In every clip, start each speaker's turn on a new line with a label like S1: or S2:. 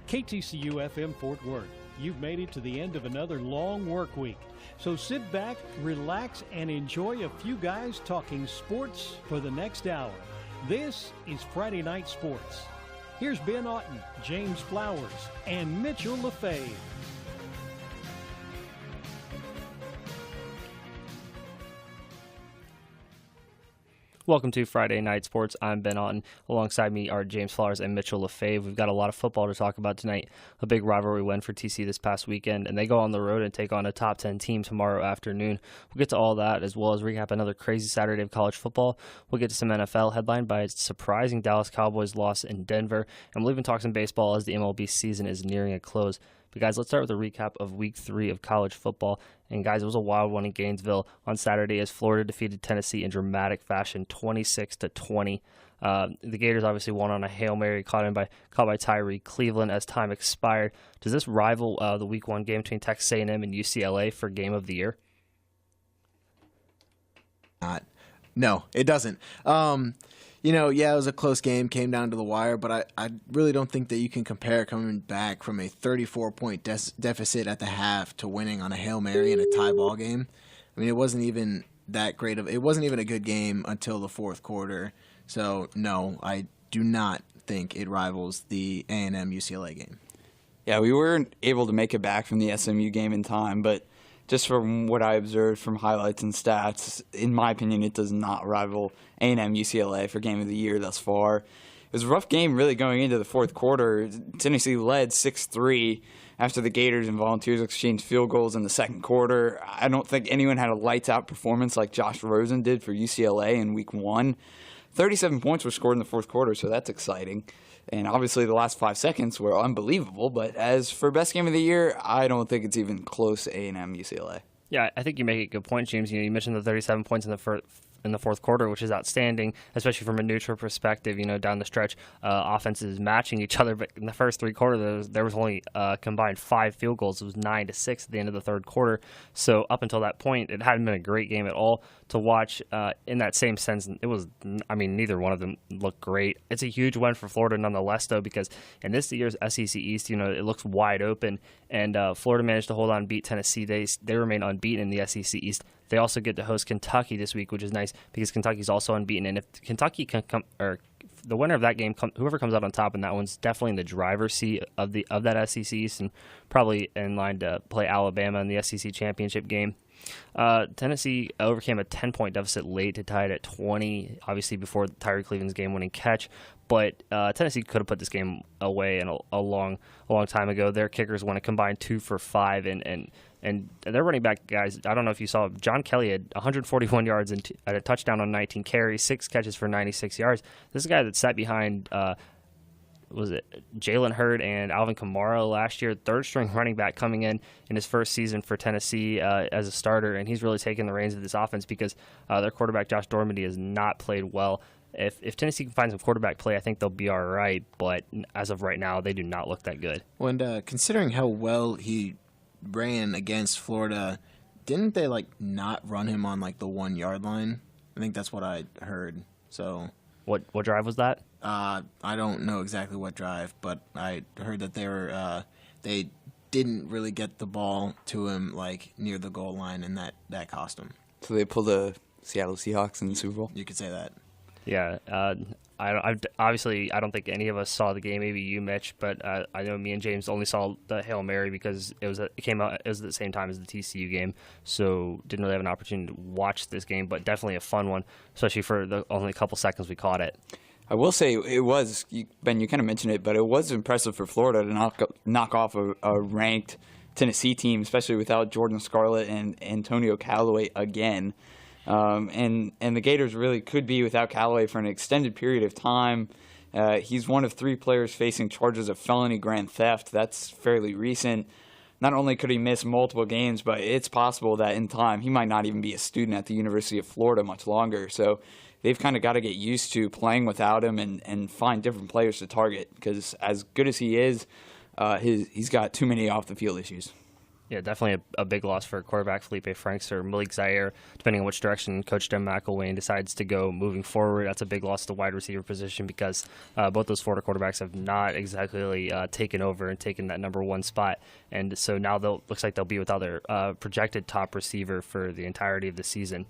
S1: KTCU FM Fort Worth. You've made it to the end of another long work week. So sit back, relax, and enjoy a few guys talking sports for the next hour. This is Friday Night Sports. Here's Ben Otten, James Flowers, and Mitchell LaFave.
S2: Welcome to Friday Night Sports. I'm Ben Otten. Alongside me are James Flowers and Mitchell LaFave. We've got a lot of football to talk about tonight. A big rivalry win for TC this past weekend, and they go on the road and take on a top 10 team tomorrow afternoon. We'll get to all that as well as recap another crazy Saturday of college football. We'll get to some NFL headlined by a surprising Dallas Cowboys loss in Denver, and we'll even talk some baseball as the MLB season is nearing a close. But guys, let's start with a recap of Week 3 of college football. And guys, it was a wild one in Gainesville on Saturday as Florida defeated Tennessee in dramatic fashion, 26-20. The Gators obviously won on a Hail Mary caught by Tyree Cleveland as time expired. Does this rival the Week 1 game between Texas A&M and UCLA for Game of the Year?
S3: No, it doesn't. It was a close game, came down to the wire, but I really don't think that you can compare coming back from a 34-point deficit at the half to winning on a Hail Mary in a tie ball game. I mean, it wasn't even it wasn't even a good game until the fourth quarter. So, no, I do not think it rivals the A&M UCLA game.
S4: Yeah, we weren't able to make it back from the SMU game in time, but just from what I observed from highlights and stats, in my opinion, it does not rival A&M UCLA for Game of the Year thus far. It was a rough game really going into the fourth quarter. Tennessee led 6-3 after the Gators and Volunteers exchanged field goals in the second quarter. I don't think anyone had a lights-out performance like Josh Rosen did for UCLA in Week 1. 37 points were scored in the fourth quarter, so that's exciting. And obviously the last 5 seconds were unbelievable, but as for best game of the year, I don't think it's even close to A&M UCLA.
S2: Yeah, I think you make a good point, James. You mentioned the 37 points in the fourth quarter, which is outstanding, especially from a neutral perspective. Down the stretch, offenses matching each other, but in the first three quarters, there was only combined 5 field goals. It was 9-6 at the end of the third quarter. So up until that point, it hadn't been a great game at all to watch. In that same sense, neither one of them looked great. It's a huge win for Florida nonetheless, though, because in this year's SEC East, it looks wide open, and Florida managed to hold on and beat Tennessee. They remain unbeaten in the SEC East. They also get to host Kentucky this week, which is nice because Kentucky's also unbeaten. And if Kentucky can come, or the winner of that game, whoever comes out on top in that one's definitely in the driver's seat of that SEC East and probably in line to play Alabama in the SEC championship game. Tennessee overcame a 10-point deficit late to tie it at 20, obviously before Tyree Cleveland's game-winning catch. But Tennessee could have put this game away a long time ago. Their kickers went a combined 2 for 5, and their running back guys, I don't know if you saw, John Kelly had 141 yards and a touchdown on 19 carries, 6 catches for 96 yards. This is a guy that sat behind, Jalen Hurd and Alvin Kamara last year, third-string running back coming in his first season for Tennessee as a starter, and he's really taken the reins of this offense because their quarterback, Josh Dormady, has not played well. If Tennessee can find some quarterback play, I think they'll be all right, but as of right now, they do not look that good.
S3: And considering how well he ran against Florida, didn't they not run him on the 1 yard line? I think that's what I heard. So
S2: what drive was that?
S3: I don't know exactly what drive, but I heard that they didn't really get the ball to him near the goal line, and that cost him.
S4: So they pulled the Seattle Seahawks in the Super Bowl?
S3: You could say that.
S2: Yeah, obviously I don't think any of us saw the game. Maybe you, Mitch, but I know me and James only saw the Hail Mary because it came out at the same time as the TCU game, so didn't really have an opportunity to watch this game. But definitely a fun one, especially for the only couple seconds we caught it.
S4: I will say it was, Ben, you kind of mentioned it, but it was impressive for Florida to knock off a ranked Tennessee team, especially without Jordan Scarlett and Antonio Callaway again. And the Gators really could be without Callaway for an extended period of time. He's one of 3 players facing charges of felony grand theft. That's fairly recent. Not only could he miss multiple games, but it's possible that in time he might not even be a student at the University of Florida much longer. So they've kind of got to get used to playing without him and find different players to target because as good as he is, he's got too many off-the-field issues.
S2: Yeah, definitely a big loss for quarterback Felipe Franks or Malik Zaire, depending on which direction Coach Jim McElwain decides to go moving forward. That's a big loss to the wide receiver position because both those Florida quarterbacks have not exactly taken over and taken that number one spot. And so now looks like they'll be without their projected top receiver for the entirety of the season.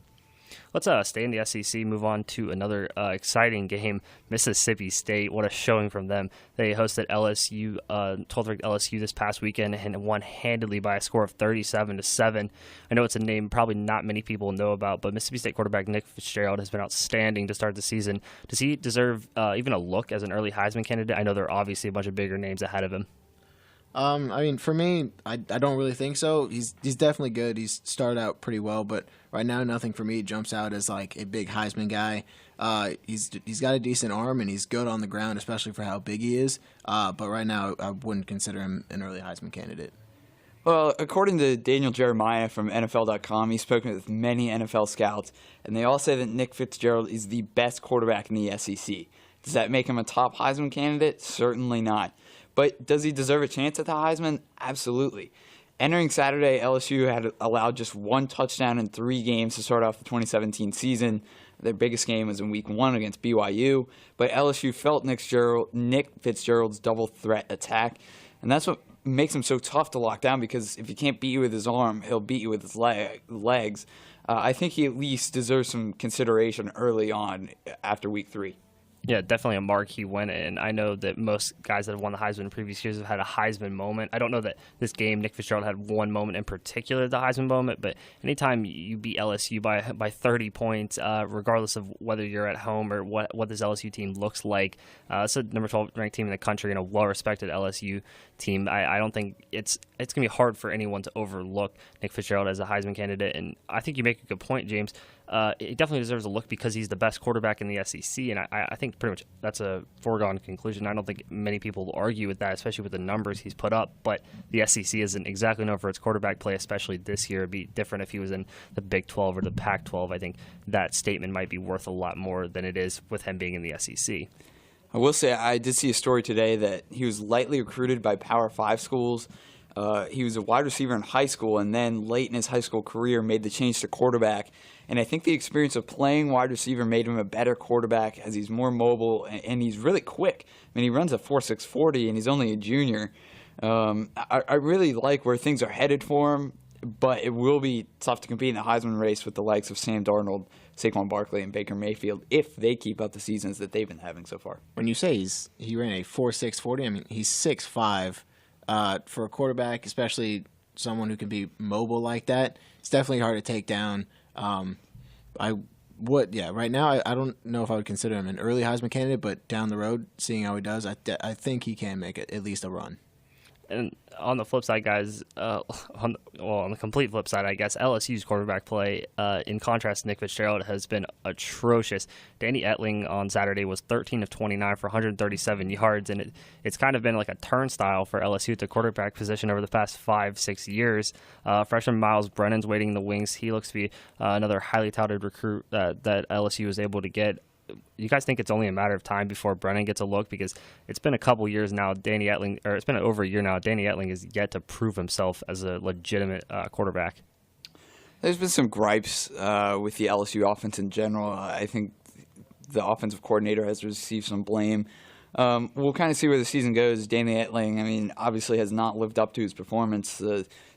S2: Let's stay in the SEC, move on to another exciting game, Mississippi State. What a showing from them. They hosted LSU, 12th-ranked LSU this past weekend and won handily by a score of 37-7. I know it's a name probably not many people know about, but Mississippi State quarterback Nick Fitzgerald has been outstanding to start the season. Does he deserve even a look as an early Heisman candidate? I know there are obviously a bunch of bigger names ahead of him.
S3: I mean, for me, I don't really think so. He's definitely good. He's started out pretty well, but right now, nothing for me jumps out as like a big Heisman guy. He's got a decent arm and he's good on the ground, especially for how big he is. But right now, I wouldn't consider him an early Heisman candidate.
S4: Well, according to Daniel Jeremiah from NFL.com, he's spoken with many NFL scouts, and they all say that Nick Fitzgerald is the best quarterback in the SEC. Does that make him a top Heisman candidate? Certainly not. But does he deserve a chance at the Heisman? Absolutely. Entering Saturday, LSU had allowed just one touchdown in 3 games to start off the 2017 season. Their biggest game was in Week 1 against BYU, but LSU felt Nick Fitzgerald's double threat attack, and that's what makes him so tough to lock down, because if he can't beat you with his arm, he'll beat you with his legs. I think he at least deserves some consideration early on after Week 3.
S2: Yeah, definitely a marquee win, and I know that most guys that have won the Heisman in previous years have had a Heisman moment. I don't know that this game Nick Fitzgerald had one moment in particular, the Heisman moment, but anytime you beat LSU by 30 points, regardless of whether you're at home or what this LSU team looks like, it's a number 12 ranked team in the country and a well-respected LSU team. I don't think it's going to be hard for anyone to overlook Nick Fitzgerald as a Heisman candidate, and I think you make a good point, James. He definitely deserves a look because he's the best quarterback in the SEC, and I think pretty much that's a foregone conclusion. I don't think many people will argue with that, especially with the numbers he's put up, but the SEC isn't exactly known for its quarterback play, especially this year. It'd be different if he was in the Big 12 or the Pac-12. I think that statement might be worth a lot more than it is with him being in the SEC.
S4: I will say I did see a story today that he was lightly recruited by Power 5 schools. He was a wide receiver in high school, and then late in his high school career made the change to quarterback. And I think the experience of playing wide receiver made him a better quarterback, as he's more mobile and he's really quick. I mean, he runs a 4.6 40, and he's only a junior. I really like where things are headed for him, but it will be tough to compete in the Heisman race with the likes of Sam Darnold, Saquon Barkley, and Baker Mayfield if they keep up the seasons that they've been having so far.
S3: When you say he ran a 4.6 40, I mean, he's 6'5". For a quarterback, especially someone who can be mobile like that, it's definitely hard to take down. Right now, I don't know if I would consider him an early Heisman candidate, but down the road, seeing how he does, I think he can make it at least a run.
S2: And on the flip side, guys, on the complete flip side, I guess, LSU's quarterback play, in contrast to Nick Fitzgerald, has been atrocious. Danny Etling on Saturday was 13 of 29 for 137 yards, and it's kind of been like a turnstile for LSU at the quarterback position over the past 5-6 years. Freshman Miles Brennan's waiting in the wings. He looks to be another highly touted recruit that LSU was able to get. You guys think it's only a matter of time before Brennan gets a look? Because it's been a couple years now. It's been over a year now. Danny Etling is yet to prove himself as a legitimate quarterback.
S4: There's been some gripes with the LSU offense in general. I think the offensive coordinator has received some blame. We'll kind of see where the season goes. Danny Etling, I mean, obviously has not lived up to his performance.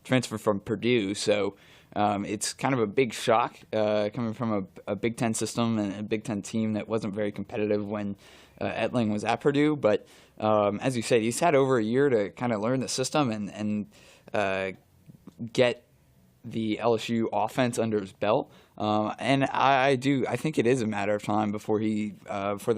S4: Transfer from Purdue, so it's kind of a big shock coming from a Big Ten system and a Big Ten team that wasn't very competitive when Etling was at Purdue. But as you said, he's had over a year to kind of learn the system and get the LSU offense under his belt. And I think it is a matter of time before the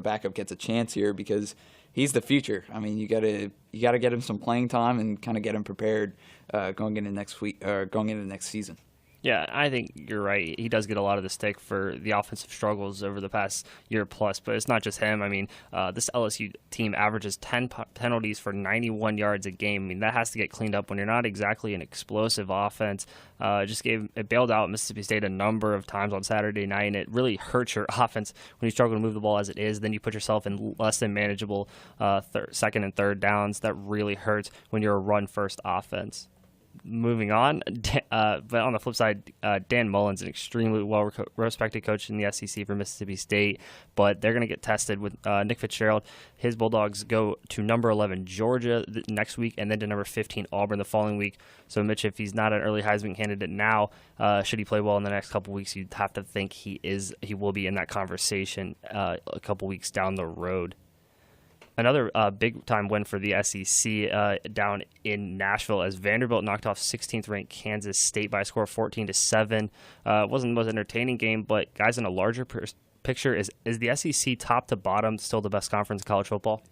S4: backup gets a chance here, because he's the future. I mean, you gotta get him some playing time and kind of get him prepared going into next season.
S2: Yeah, I think you're right. He does get a lot of the stick for the offensive struggles over the past year plus, but it's not just him. I mean, this LSU team averages 10 penalties for 91 yards a game. I mean, that has to get cleaned up when you're not exactly an explosive offense. It bailed out Mississippi State a number of times on Saturday night, and it really hurts your offense when you struggle to move the ball as it is. Then you put yourself in less than manageable second and third downs. That really hurts when you're a run-first offense. moving on, but on the flip side, Dan Mullen's an extremely well-respected coach in the SEC for Mississippi State, but they're going to get tested with Nick Fitzgerald. His Bulldogs go to number 11 Georgia next week, and then to number 15 Auburn the following week. So, Mitch, if he's not an early Heisman candidate now, should he play well in the next couple weeks, you'd have to think he will be in that conversation a couple weeks down the road. Another big-time win for the SEC down in Nashville as Vanderbilt knocked off 16th-ranked Kansas State by a score of 14-7. It wasn't the most entertaining game, but guys, in a larger picture, is the SEC top to bottom still the best conference in college football?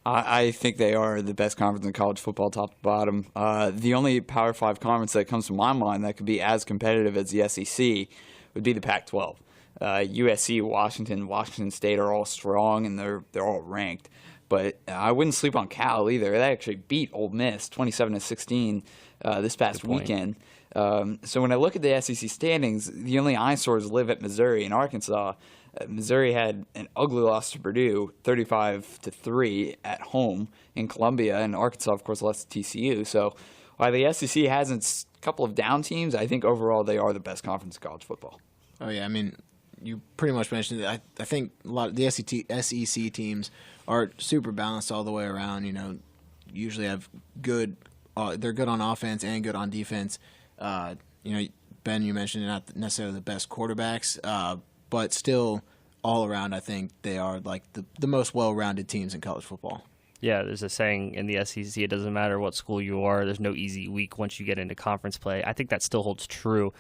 S4: I think they are the best conference in college football, top to bottom. The only Power 5 conference that comes to my mind that could be as competitive as the SEC would be the Pac-12. USC, Washington State are all strong, and they're all ranked. But I wouldn't sleep on Cal either. They actually beat Ole Miss 27-16 this past weekend. So when I look at the SEC standings, the only eyesores live at Missouri and Arkansas. Missouri had an ugly loss to Purdue, 35-3 at home in Columbia, and Arkansas, of course, lost to TCU. So while the SEC has a couple of down teams, I think overall they are the best conference in college football.
S3: Oh yeah, I mean, you pretty much mentioned it. I think a lot of the SEC teams are super balanced all the way around. You know, usually have good. They're good on offense and good on defense. You know, Ben, you mentioned they're not necessarily the best quarterbacks, but still all around, I think they are like the most well-rounded teams in college football.
S2: Yeah, there's a saying in the SEC, it doesn't matter what school you are, there's no easy week once you get into conference play. I think that still holds true.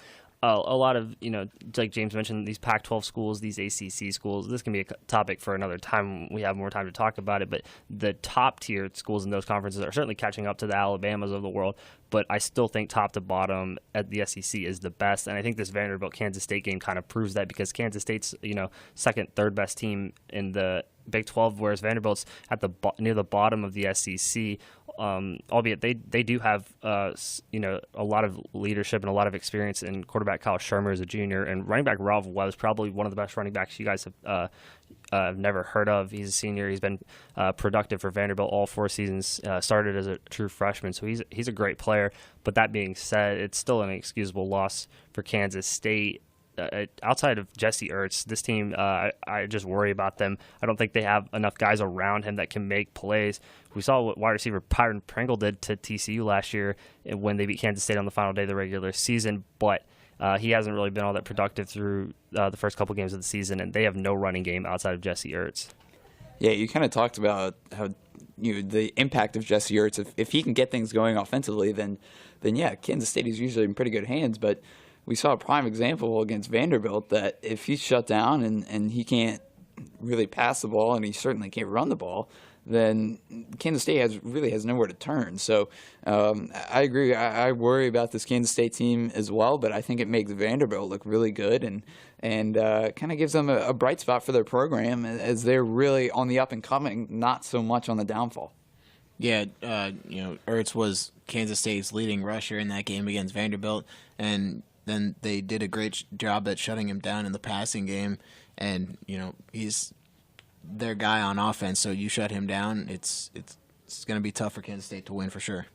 S2: A lot of, you know, like James mentioned, these Pac-12 schools, these ACC schools, this can be a topic for another time. We have more time to talk about it, but the top-tier schools in those conferences are certainly catching up to the Alabamas of the world, but I still think top to bottom at the SEC is the best, and I think this Vanderbilt-Kansas State game kind of proves that because Kansas State's, you know, second, third best team in the Big 12, whereas Vanderbilt's at near the bottom of the SEC. Albeit they do have you know, a lot of leadership and a lot of experience in quarterback Kyle Shermer as a junior, and running back Ralph Webb is probably one of the best running backs you guys have never heard of. He's a senior. He's been productive for Vanderbilt all 4 seasons. Started as a true freshman, so he's a great player. But that being said, it's still an inexcusable loss for Kansas State. Outside of Jesse Ertz, this team, I just worry about them. I don't think they have enough guys around him that can make plays. We saw what wide receiver Byron Pringle did to TCU last year when they beat Kansas State on the final day of the regular season, but he hasn't really been all that productive through the first couple games of the season, and they have no running game outside of Jesse Ertz.
S4: Yeah, you kind of talked about how the impact of Jesse Ertz. If he can get things going offensively, then yeah, Kansas State is usually in pretty good hands, but we saw a prime example against Vanderbilt that if he's shut down and he can't really pass the ball and he certainly can't run the ball, then Kansas State has nowhere to turn. So I agree. I worry about this Kansas State team as well, but I think it makes Vanderbilt look really good and kind of gives them a bright spot for their program as they're really on the up and coming, not so much on the downfall.
S3: Yeah, you know, Ertz was Kansas State's leading rusher in that game against Vanderbilt, and then they did a great job at shutting him down in the passing game. And, you know, he's their guy on offense, so you shut him down, it's going to be tough for Kansas State to win for sure.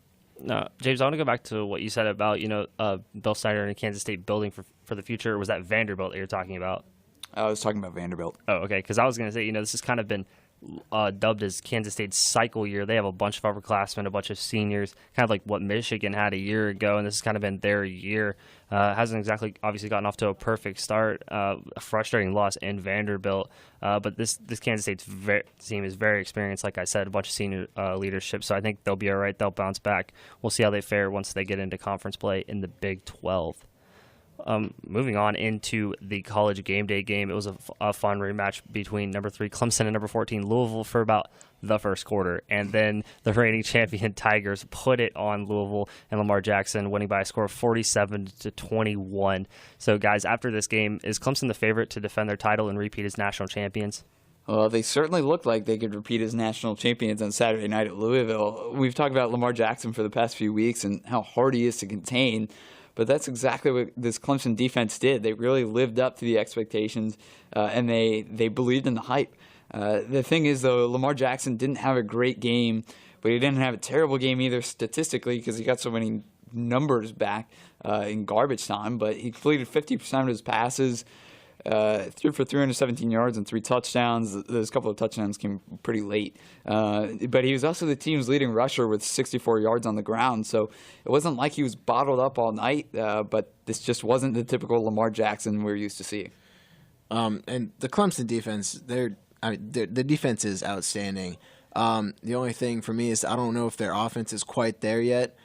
S2: No, James, I want to go back to what you said about, you know, Bill Snyder and Kansas State building for the future. Or was that Vanderbilt that you're talking about?
S4: I was talking about Vanderbilt.
S2: Oh, okay, because I was going to say, you know, this has kind of been dubbed as Kansas State's cycle year. They have a bunch of upperclassmen, a bunch of seniors, kind of like what Michigan had a year ago, and this has kind of been their year. Hasn't exactly obviously gotten off to a perfect start. A frustrating loss in Vanderbilt, but this Kansas State team is very experienced. Like I said, a bunch of senior leadership, so I think they'll be all right. They'll bounce back. We'll see how they fare once they get into conference play in the Big 12. Moving on into the college game day game, it was a fun rematch between number 3 Clemson and number 14 Louisville for about the first quarter, and then the reigning champion Tigers put it on Louisville and Lamar Jackson, winning by a score of 47-21. So, guys, after this game, is Clemson the favorite to defend their title and repeat as national champions?
S4: Well, they certainly looked like they could repeat as national champions on Saturday night at Louisville. We've talked about Lamar Jackson for the past few weeks and how hard he is to contain. But that's exactly what this Clemson defense did. They really lived up to the expectations, and they believed in the hype. The thing is, though, Lamar Jackson didn't have a great game, but he didn't have a terrible game either statistically because he got so many numbers back in garbage time, but he completed 50% of his passes, threw for 317 yards and 3 touchdowns. Those couple of touchdowns came pretty late. But he was also the team's leading rusher with 64 yards on the ground. So it wasn't like he was bottled up all night, but this just wasn't the typical Lamar Jackson we're used to seeing.
S3: And the Clemson defense, the defense is outstanding. The only thing for me is I don't know if their offense is quite there yet.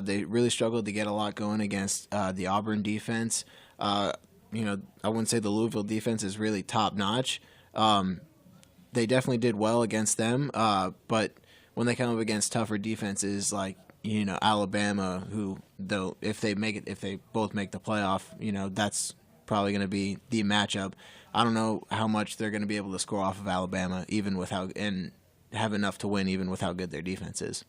S3: They really struggled to get a lot going against the Auburn defense. I wouldn't say the Louisville defense is really top notch. They definitely did well against them, but when they come up against tougher defenses like Alabama, who though if they both make the playoff, that's probably going to be the matchup. I don't know how much they're going to be able to score off of Alabama, and have enough to win even with how good their defense is.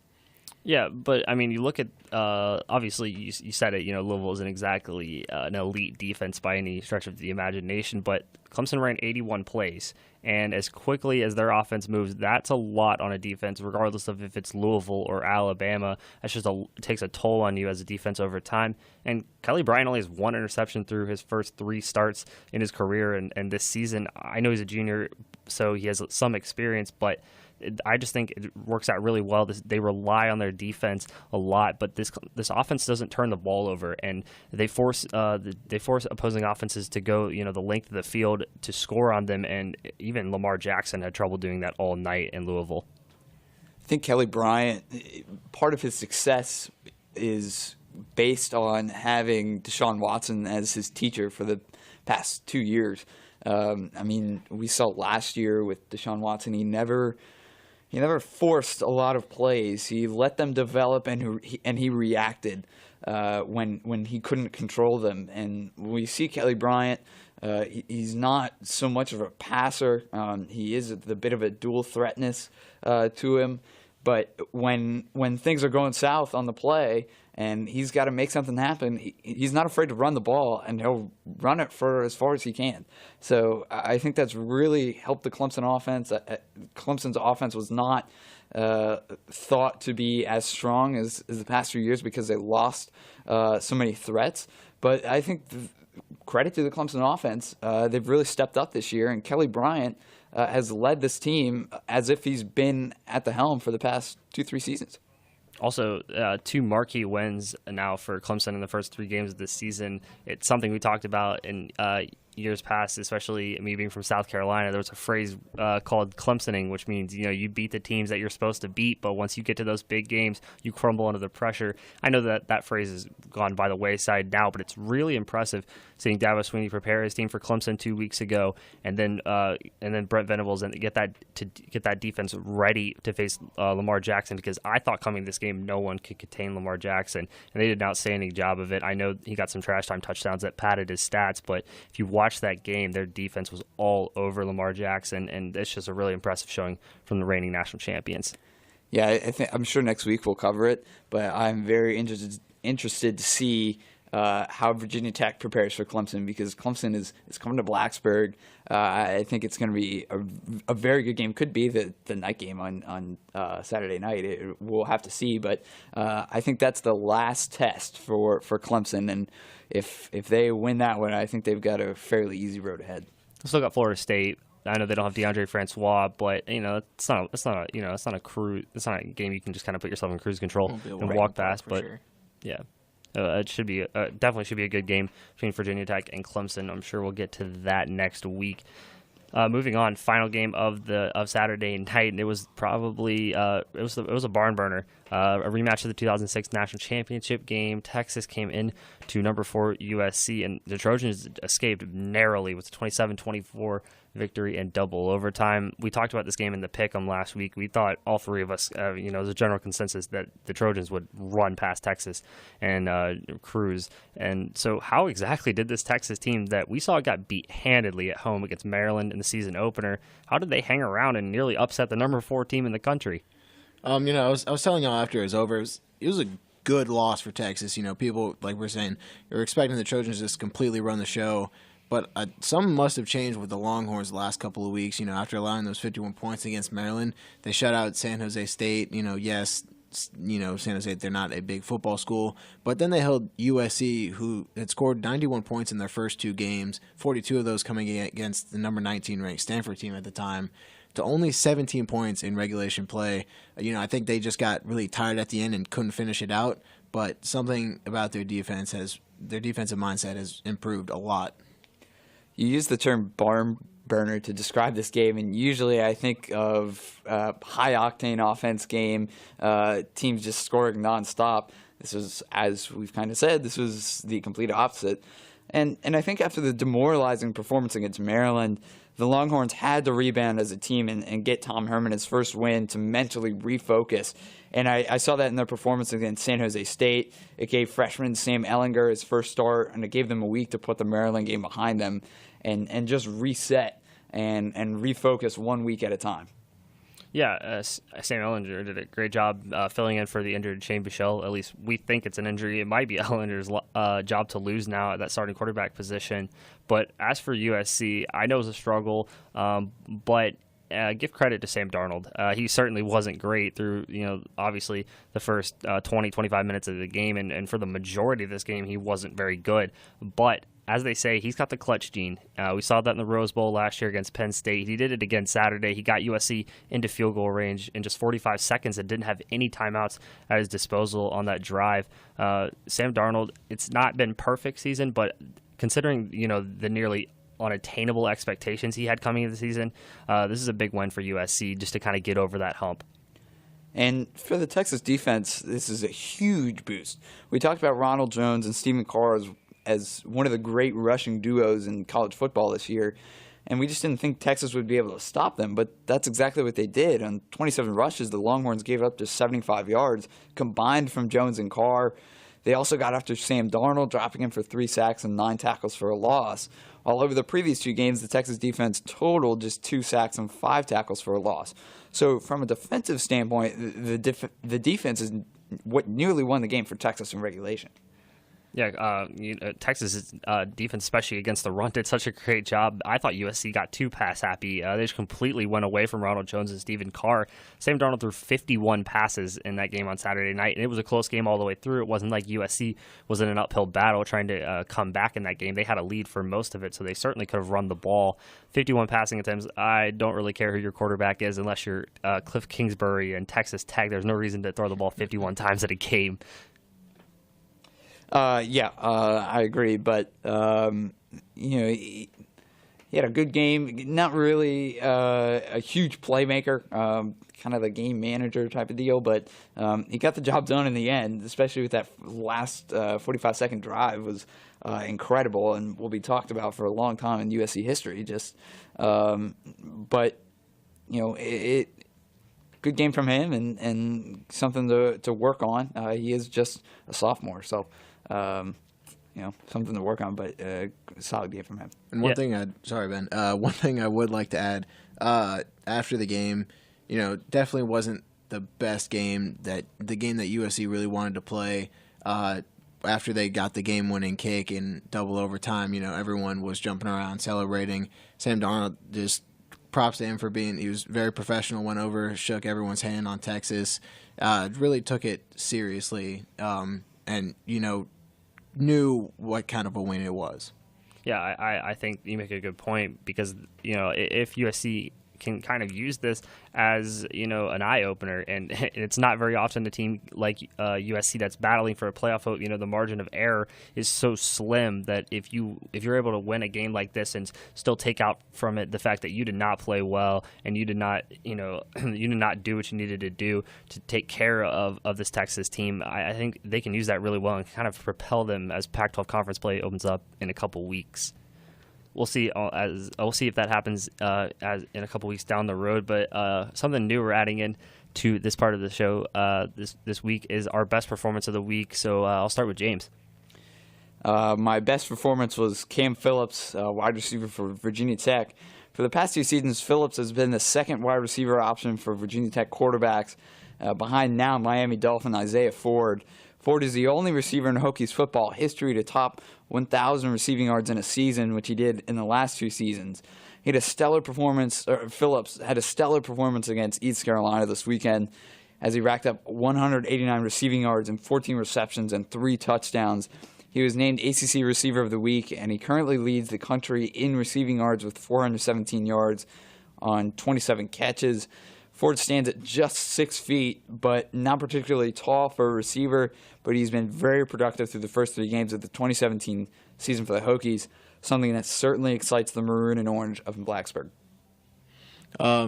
S2: Yeah, but I mean, you look at obviously you said it. Louisville isn't exactly an elite defense by any stretch of the imagination, but Clemson ran 81 plays, and as quickly as their offense moves, that's a lot on a defense, regardless of if it's Louisville or Alabama. That's just it takes a toll on you as a defense over time. And Kelly Bryant only has 1 interception through his first 3 starts in his career, and this season, I know he's a junior, so he has some experience, but I just think it works out really well. They rely on their defense a lot, but this offense doesn't turn the ball over, and they force opposing offenses to go the length of the field to score on them. And even Lamar Jackson had trouble doing that all night in Louisville.
S4: I think Kelly Bryant, part of his success is based on having Deshaun Watson as his teacher for the past 2 years. We saw last year with Deshaun Watson, he never forced a lot of plays. He let them develop, and he reacted when he couldn't control them. And we see Kelly Bryant, he's not so much of a passer. He is a bit of a dual threatness to him. But when things are going south on the play and he's got to make something happen, he's not afraid to run the ball, and he'll run it for as far as he can. So I think that's really helped the Clemson offense. Clemson's offense was not thought to be as strong as the past few years because they lost so many threats. But I think credit to the Clemson offense. They've really stepped up this year, and Kelly Bryant has led this team as if he's been at the helm for the past 2-3 seasons.
S2: Also, 2 marquee wins now for Clemson in the first 3 games of this season. It's something we talked about in years past, especially me being from South Carolina. There was a phrase called Clemsoning, which means you beat the teams that you're supposed to beat, but once you get to those big games, you crumble under the pressure. I know that phrase has gone by the wayside now, but it's really impressive seeing Dabo Swinney prepare his team for Clemson 2 weeks ago, and then Brent Venables and get that defense ready to face Lamar Jackson, because I thought coming this game no one could contain Lamar Jackson, and they did an outstanding job of it. I know he got some trash time touchdowns that padded his stats, but if you watch that game, their defense was all over Lamar Jackson, and it's just a really impressive showing from the reigning national champions.
S4: Yeah, I'm sure next week we'll cover it, but I'm very interested to see how Virginia Tech prepares for Clemson, because Clemson is coming to Blacksburg. I think it's going to be a very good game. Could be the night game on Saturday night. We'll have to see, but I think that's the last test for Clemson, and if they win that one, I think they've got a fairly easy road ahead.
S2: Still got Florida State. I know they don't have DeAndre Francois, but it's not a game you can just kind of put yourself in cruise control and walk past. But
S3: sure.
S2: Yeah. It should be definitely should be a good game between Virginia Tech and Clemson. I'm sure we'll get to that next week. Moving on, final game of Saturday night, and it was probably it was a barn burner, a rematch of the 2006 national championship game. Texas came in to number 4 USC, and the Trojans escaped narrowly with a 27-24 victory in double overtime. We talked about this game in the pick'em last week. We thought, all 3 of us, the general consensus that the Trojans would run past Texas and cruise. And so how exactly did this Texas team that we saw got beat handedly at home against Maryland in the season opener, how did they hang around and nearly upset the number 4 team in the country?
S3: I was telling y'all after it was over, it was a good loss for Texas. People, like we're saying, are expecting the Trojans to just completely run the show. But something must have changed with the Longhorns the last couple of weeks. After allowing those 51 points against Maryland, they shut out San Jose State. Yes, San Jose, they're not a big football school. But then they held USC, who had scored 91 points in their first 2 games, 42 of those coming against the number 19 ranked Stanford team at the time, to only 17 points in regulation play. I think they just got really tired at the end and couldn't finish it out. But something about their defensive mindset has improved a lot.
S4: You use the term barn burner to describe this game, and usually I think of high-octane offense game, teams just scoring nonstop. This was, as we've kind of said, this was the complete opposite. And I think after the demoralizing performance against Maryland, the Longhorns had to rebound as a team and get Tom Herman his first win to mentally refocus. And I saw that in their performance against San Jose State. It gave freshman Sam Ehlinger his first start, and it gave them a week to put the Maryland game behind them and just reset and refocus 1 week at a time.
S2: Yeah, Sam Ehlinger did a great job filling in for the injured Shane Buechele. At least we think it's an injury. It might be Ehlinger's job to lose now at that starting quarterback position. But as for USC, I know it was a struggle, but give credit to Sam Darnold. He certainly wasn't great through, obviously the first 20, 25 minutes of the game, and for the majority of this game, he wasn't very good. But as they say, he's got the clutch gene. We saw that in the Rose Bowl last year against Penn State. He did it again Saturday. He got USC into field goal range in just 45 seconds and didn't have any timeouts at his disposal on that drive. Sam Darnold, it's not been perfect season, but considering, the nearly unattainable expectations he had coming into the season, this is a big win for USC just to kind of get over that hump.
S4: And for the Texas defense, this is a huge boost. We talked about Ronald Jones and Stephen Carr as one of the great rushing duos in college football this year, and we just didn't think Texas would be able to stop them, but that's exactly what they did. On 27 rushes, the Longhorns gave up just 75 yards, combined from Jones and Carr. They also got after Sam Darnold, dropping him for 3 sacks and 9 tackles for a loss. While over the previous 2 games, the Texas defense totaled just 2 sacks and 5 tackles for a loss. So from a defensive standpoint, the defense is what nearly won the game for Texas in regulation.
S2: Yeah, Texas' defense, especially against the run, did such a great job. I thought USC got too pass happy. They just completely went away from Ronald Jones and Stephen Carr. Sam Darnold threw 51 passes in that game on Saturday night, and it was a close game all the way through. It wasn't like USC was in an uphill battle trying to come back in that game. They had a lead for most of it, so they certainly could have run the ball. 51 passing attempts, I don't really care who your quarterback is unless you're Cliff Kingsbury and Texas Tech. There's no reason to throw the ball 51 times at a game.
S4: I agree, but he had a good game. Not really a huge playmaker, kind of a game manager type of deal, but he got the job done in the end, especially with that last 45-second drive was incredible and will be talked about for a long time in USC history. But good game from him and something to work on. He is just a sophomore, so. Something to work on, but a solid game from him.
S3: And one thing I would like to add, after the game, definitely wasn't the best game the game that USC really wanted to play. After they got the game-winning kick in double overtime, everyone was jumping around celebrating. Sam Darnold, just props to him for he was very professional, went over, shook everyone's hand on Texas, really took it seriously, and, knew what kind of a win it was.
S2: Yeah, I think you make a good point because, if USC can kind of use this as, an eye-opener, and it's not very often a team like USC that's battling for a playoff vote, the margin of error is so slim that if you're able to win a game like this and still take out from it the fact that you did not play well and you did not, you did not do what you needed to do to take care of this Texas team, I think they can use that really well and kind of propel them as Pac-12 conference play opens up in a couple weeks. We'll see. We'll see if that happens as in a couple weeks down the road. But something new we're adding in to this part of the show this week is our best performance of the week. So I'll start with James.
S4: My best performance was Cam Phillips, wide receiver for Virginia Tech. For the past 2 seasons, Phillips has been the second wide receiver option for Virginia Tech quarterbacks, behind now Miami Dolphin Isaiah Ford. Ford is the only receiver in Hokies football history to top 1,000 receiving yards in a season, which he did in the last 2 seasons. Phillips had a stellar performance against East Carolina this weekend. as he racked up 189 receiving yards and 14 receptions and 3 touchdowns. He was named ACC Receiver of the Week, and he currently leads the country in receiving yards with 417 yards on 27 catches. Ford stands at just 6 feet, but not particularly tall for a receiver, but he's been very productive through the first 3 games of the 2017 season for the Hokies, something that certainly excites the maroon and orange of Blacksburg.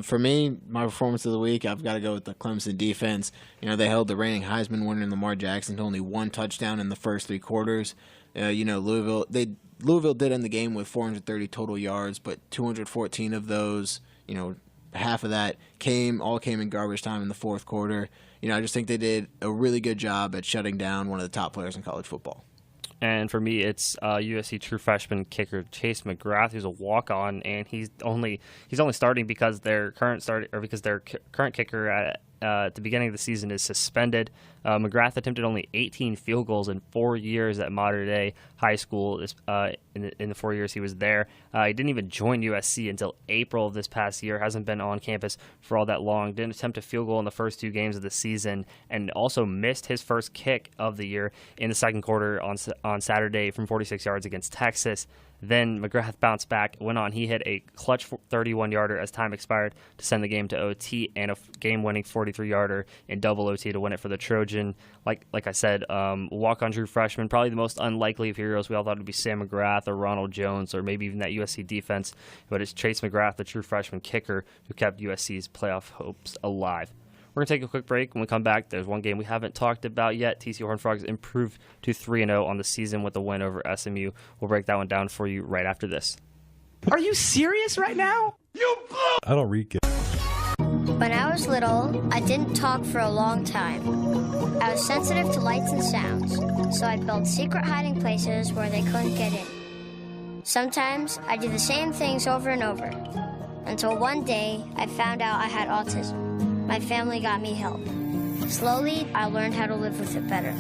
S3: For me, my performance of the week, I've got to go with the Clemson defense. They held the reigning Heisman winner Lamar Jackson to only 1 touchdown in the first 3 quarters. Louisville did end the game with 430 total yards, but 214 of those, half of that all came in garbage time in the fourth quarter. I just think they did a really good job at shutting down one of the top players in college football.
S2: And for me, it's USC true freshman kicker Chase McGrath, who's a walk-on, and he's only starting because their current kicker at the beginning of the season is suspended. McGrath attempted only 18 field goals in 4 years at Mater Dei High School. In the 4 years he was there, he didn't even join USC until April of this past year. Hasn't been on campus for all that long. Didn't attempt a field goal in the first 2 games of the season, and also missed his first kick of the year in the second quarter on Saturday from 46 yards against Texas. Then McGrath bounced back, went on. He hit a clutch 31-yarder as time expired to send the game to OT, and a game-winning 43-yarder in double OT to win it for the Trojan. Like I said, walk-on true freshman, probably the most unlikely of heroes. We all thought it would be Sam McGrath or Ronald Jones or maybe even that USC defense, but it's Chase McGrath, the true freshman kicker, who kept USC's playoff hopes alive. We're going to take a quick break. When we come back, there's one game we haven't talked about yet. TCU Horned Frogs improved to 3-0 on the season with a win over SMU. We'll break that one down for you right after this.
S5: Are you serious right now? You blew!
S6: I don't read it.
S7: When I was little, I didn't talk for a long time. I was sensitive to lights and sounds, so I built secret hiding places where they couldn't get in. Sometimes I do the same things over and over, until one day I found out I had autism. My family got me help. Slowly, I learned how to live with it better.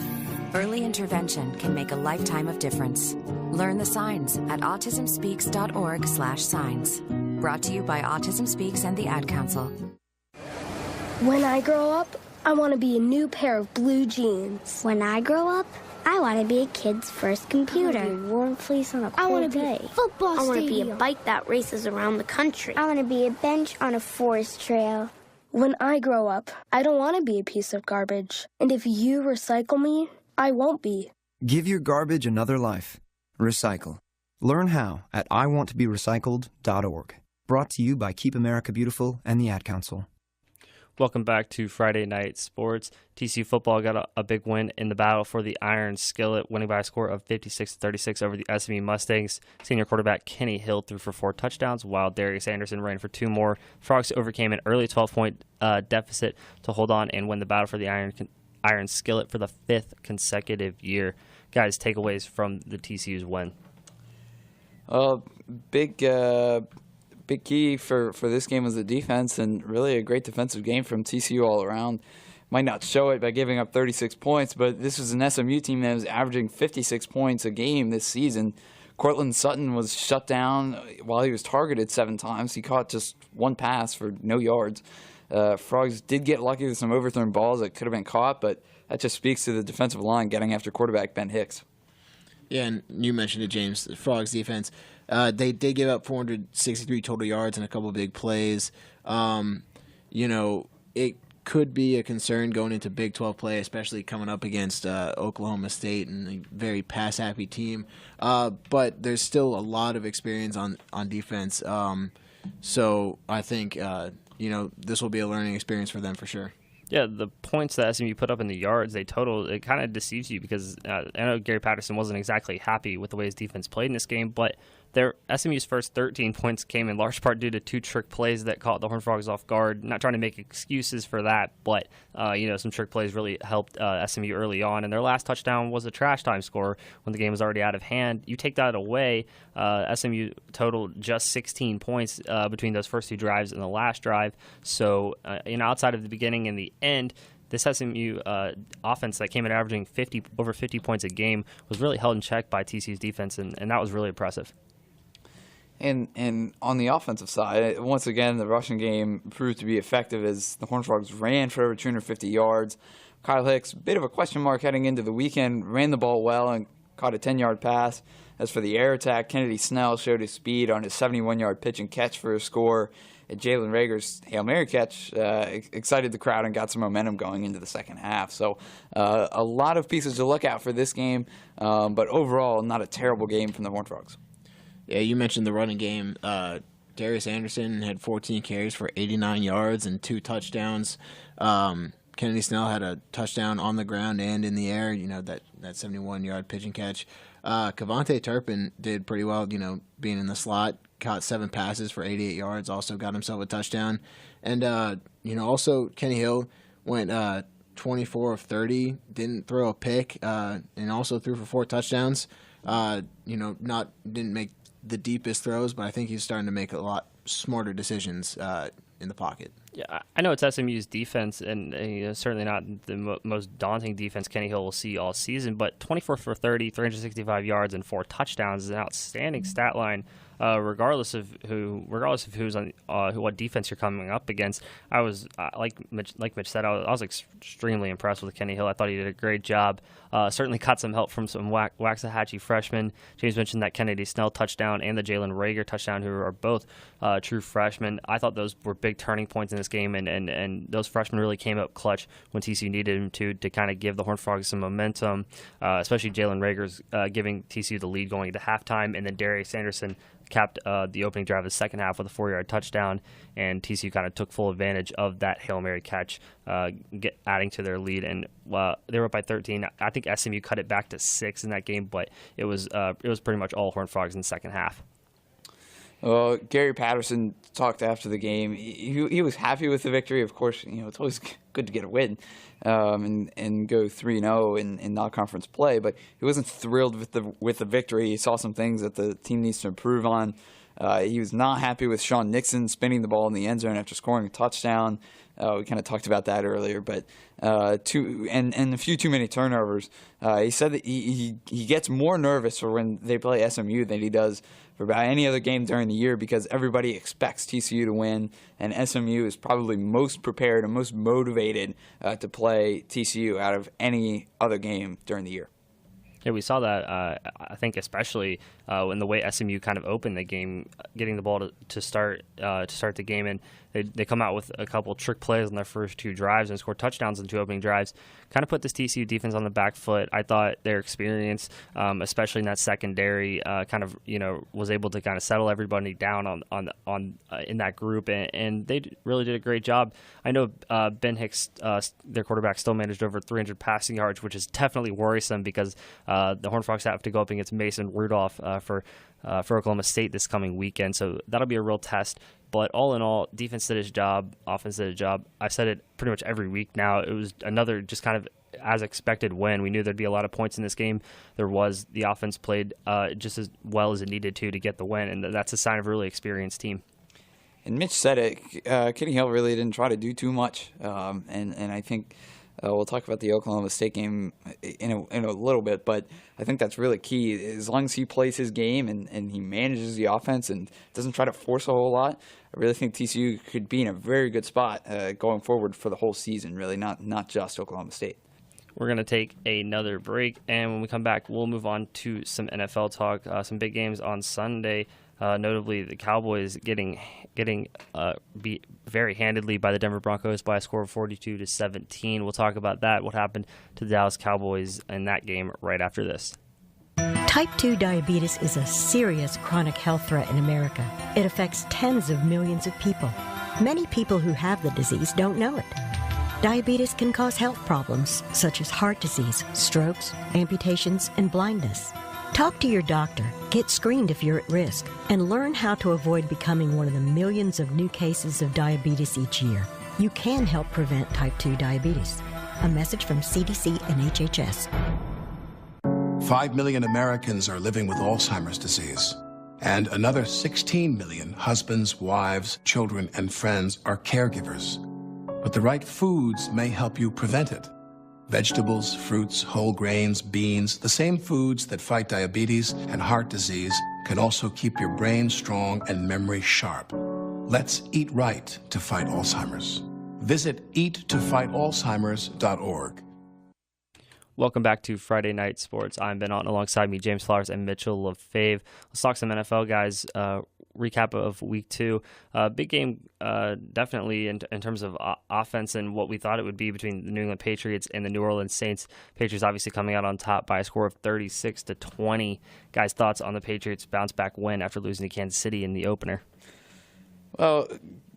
S8: Early intervention can make a lifetime of difference. Learn the signs at autismspeaks.org/signs. Brought to you by Autism Speaks and the Ad Council.
S9: When I grow up, I want to be a new pair of blue jeans.
S10: When I grow up, I want to be a kid's first computer.
S9: I want to be a warm fleece on a
S10: I want
S9: cold
S10: to be
S9: day.
S10: a football
S9: I want to be
S10: stadium.
S9: a bike that races around the country.
S10: I want to be a bench on a forest trail.
S9: When I grow up, I don't want to be a piece of garbage. And if you recycle me, I won't be.
S11: Give your garbage another life. Recycle. Learn how at iwanttoberecycled.org. Brought to you by Keep America Beautiful and the Ad Council.
S2: Welcome back to Friday Night Sports. TCU football got a big win in the battle for the Iron Skillet, winning by a score of 56-36 over the SMU Mustangs. Senior quarterback Kenny Hill threw for 4 touchdowns, while Darius Anderson ran for 2 more. Frogs overcame an early 12-point deficit to hold on and win the battle for the Iron Skillet for the 5th consecutive year. Guys, takeaways from the TCU's win.
S4: Big key for this game was the defense, and really a great defensive game from TCU all around. Might not show it by giving up 36 points, but this was an SMU team that was averaging 56 points a game this season. Cortland Sutton was shut down while he was targeted 7 times. He caught just 1 pass for no yards. Frogs did get lucky with some overthrown balls that could have been caught, but that just speaks to the defensive line getting after quarterback Ben Hicks.
S3: Yeah, and you mentioned it, James, the Frogs defense. They did give up 463 total yards and a couple of big plays. It could be a concern going into Big 12 play, especially coming up against Oklahoma State and a very pass-happy team. But there's still a lot of experience on defense. So I think, this will be a learning experience for them for sure.
S2: Yeah, the points that SMU put up in the yards, it kind of deceives you because I know Gary Patterson wasn't exactly happy with the way his defense played in this game, but SMU's first 13 points came in large part due to 2 trick plays that caught the Horned Frogs off guard. Not trying to make excuses for that, but some trick plays really helped SMU early on, and their last touchdown was a trash time score when the game was already out of hand. You take that away, SMU totaled just 16 points between those first 2 drives and the last drive. So, outside of the beginning and the end, this SMU offense that came in averaging over 50 points a game was really held in check by TCU's defense, and that was really impressive.
S4: And on the offensive side, once again, the rushing game proved to be effective as the Horned Frogs ran for over 250 yards. Kyle Hicks, bit of a question mark heading into the weekend, ran the ball well and caught a 10-yard pass. As for the air attack, Kennedy Snell showed his speed on his 71-yard pitch and catch for a score. And Jalen Rager's Hail Mary catch excited the crowd and got some momentum going into the second half. So a lot of pieces to look out for this game, but overall, not a terrible game from the Horned Frogs.
S3: Yeah, you mentioned the running game. Darius Anderson had 14 carries for 89 yards and 2 touchdowns. Kennedy Snell had a touchdown on the ground and in the air, that 71-yard pitch and catch. Kavontae Turpin did pretty well, being in the slot, caught 7 passes for 88 yards, also got himself a touchdown. And, also Kenny Hill went 24 of 30, didn't throw a pick, and also threw for 4 touchdowns. Didn't make the deepest throws, but I think he's starting to make a lot smarter decisions in the pocket.
S2: Yeah, I know it's SMU's defense, and certainly not the most daunting defense Kenny Hill will see all season, but 24 for 30, 365 yards, and 4 touchdowns is an outstanding stat line, regardless of who's on what defense you're coming up against. I was like Mitch said, I was extremely impressed with Kenny Hill. I thought he did a great job. Certainly caught some help from some Waxahachie freshmen. James mentioned that Kennedy Snell touchdown and the Jalen Rager touchdown, who are both true freshmen. I thought those were big turning points in this game, and those freshmen really came up clutch when TCU needed them to kind of give the Horned Frogs some momentum, especially Jalen Rager's giving TCU the lead going into halftime, and then Darius Anderson capped the opening drive of the second half with a 4-yard touchdown, and TCU kind of took full advantage of that Hail Mary catch, adding to their lead. And they were up by 13. I think SMU cut it back to 6 in that game, but it was pretty much all Horned Frogs in the second half.
S4: Well, Gary Patterson talked after the game. He was happy with the victory. Of course, it's always good to get a win and go 3-0 in non-conference play. But he wasn't thrilled with the victory. He saw some things that the team needs to improve on. He was not happy with Sean Nixon spinning the ball in the end zone after scoring a touchdown. We kind of talked about that earlier, but a few too many turnovers. He said that he gets more nervous for when they play SMU than he does for about any other game during the year, because everybody expects TCU to win, and SMU is probably most prepared and most motivated to play TCU out of any other game during the year.
S2: Yeah, we saw that, I think, especially in the way SMU kind of opened the game, getting the ball to start the game, and they come out with a couple trick plays on their first 2 drives and score touchdowns in 2 opening drives. Kind of put this TCU defense on the back foot. I thought their experience, especially in that secondary, was able to kind of settle everybody down on in that group, and they really did a great job. I know Ben Hicks, their quarterback, still managed over 300 passing yards, which is definitely worrisome because the Horned Frogs have to go up against Mason Rudolph for Oklahoma State this coming weekend, so that'll be a real test. But all in all, defense did its job, offense did its job. I've said it pretty much every week now. It was another just kind of as expected win. We knew there'd be a lot of points in this game. There was. The offense played just as well as it needed to get the win, and that's a sign of a really experienced team.
S4: And Mitch said it. Kenny Hill really didn't try to do too much, and I think we'll talk about the Oklahoma State game in a little bit, but I think that's really key. As long as he plays his game and he manages the offense and doesn't try to force a whole lot, I really think TCU could be in a very good spot going forward for the whole season, really, not just Oklahoma State.
S2: We're going to take another break, and when we come back, we'll move on to some NFL talk, some big games on Sunday. Notably, the Cowboys getting beat very handedly by the Denver Broncos by a score of 42-17. We'll talk about that, what happened to the Dallas Cowboys in that game, right after this.
S6: Type 2 diabetes is a serious chronic health threat in America. It affects tens of millions of people. Many people who have the disease don't know it. Diabetes can cause health problems such as heart disease, strokes, amputations, and blindness. Talk to your doctor, get screened if you're at risk, and learn how to avoid becoming one of the millions of new cases of diabetes each year. You can help prevent type 2 diabetes. A message from CDC and HHS.
S12: 5 million Americans are living with Alzheimer's disease, and another 16 million husbands, wives, children, and friends are caregivers. But the right foods may help you prevent it. Vegetables, fruits, whole grains, beans, the same foods that fight diabetes and heart disease can also keep your brain strong and memory sharp. Let's eat right to fight Alzheimer's. Visit eattofightalzheimers.org.
S2: Welcome back to Friday Night Sports. I'm Ben Otten, alongside me, James Flowers and Mitchell LaFave. Let's talk some NFL, guys. Recap of Week 2. Big game, definitely, in terms of offense and what we thought it would be between the New England Patriots and the New Orleans Saints. Patriots obviously coming out on top by a score of 36-20. Guys, thoughts on the Patriots' bounce-back win after losing to Kansas City in the opener?
S4: Well,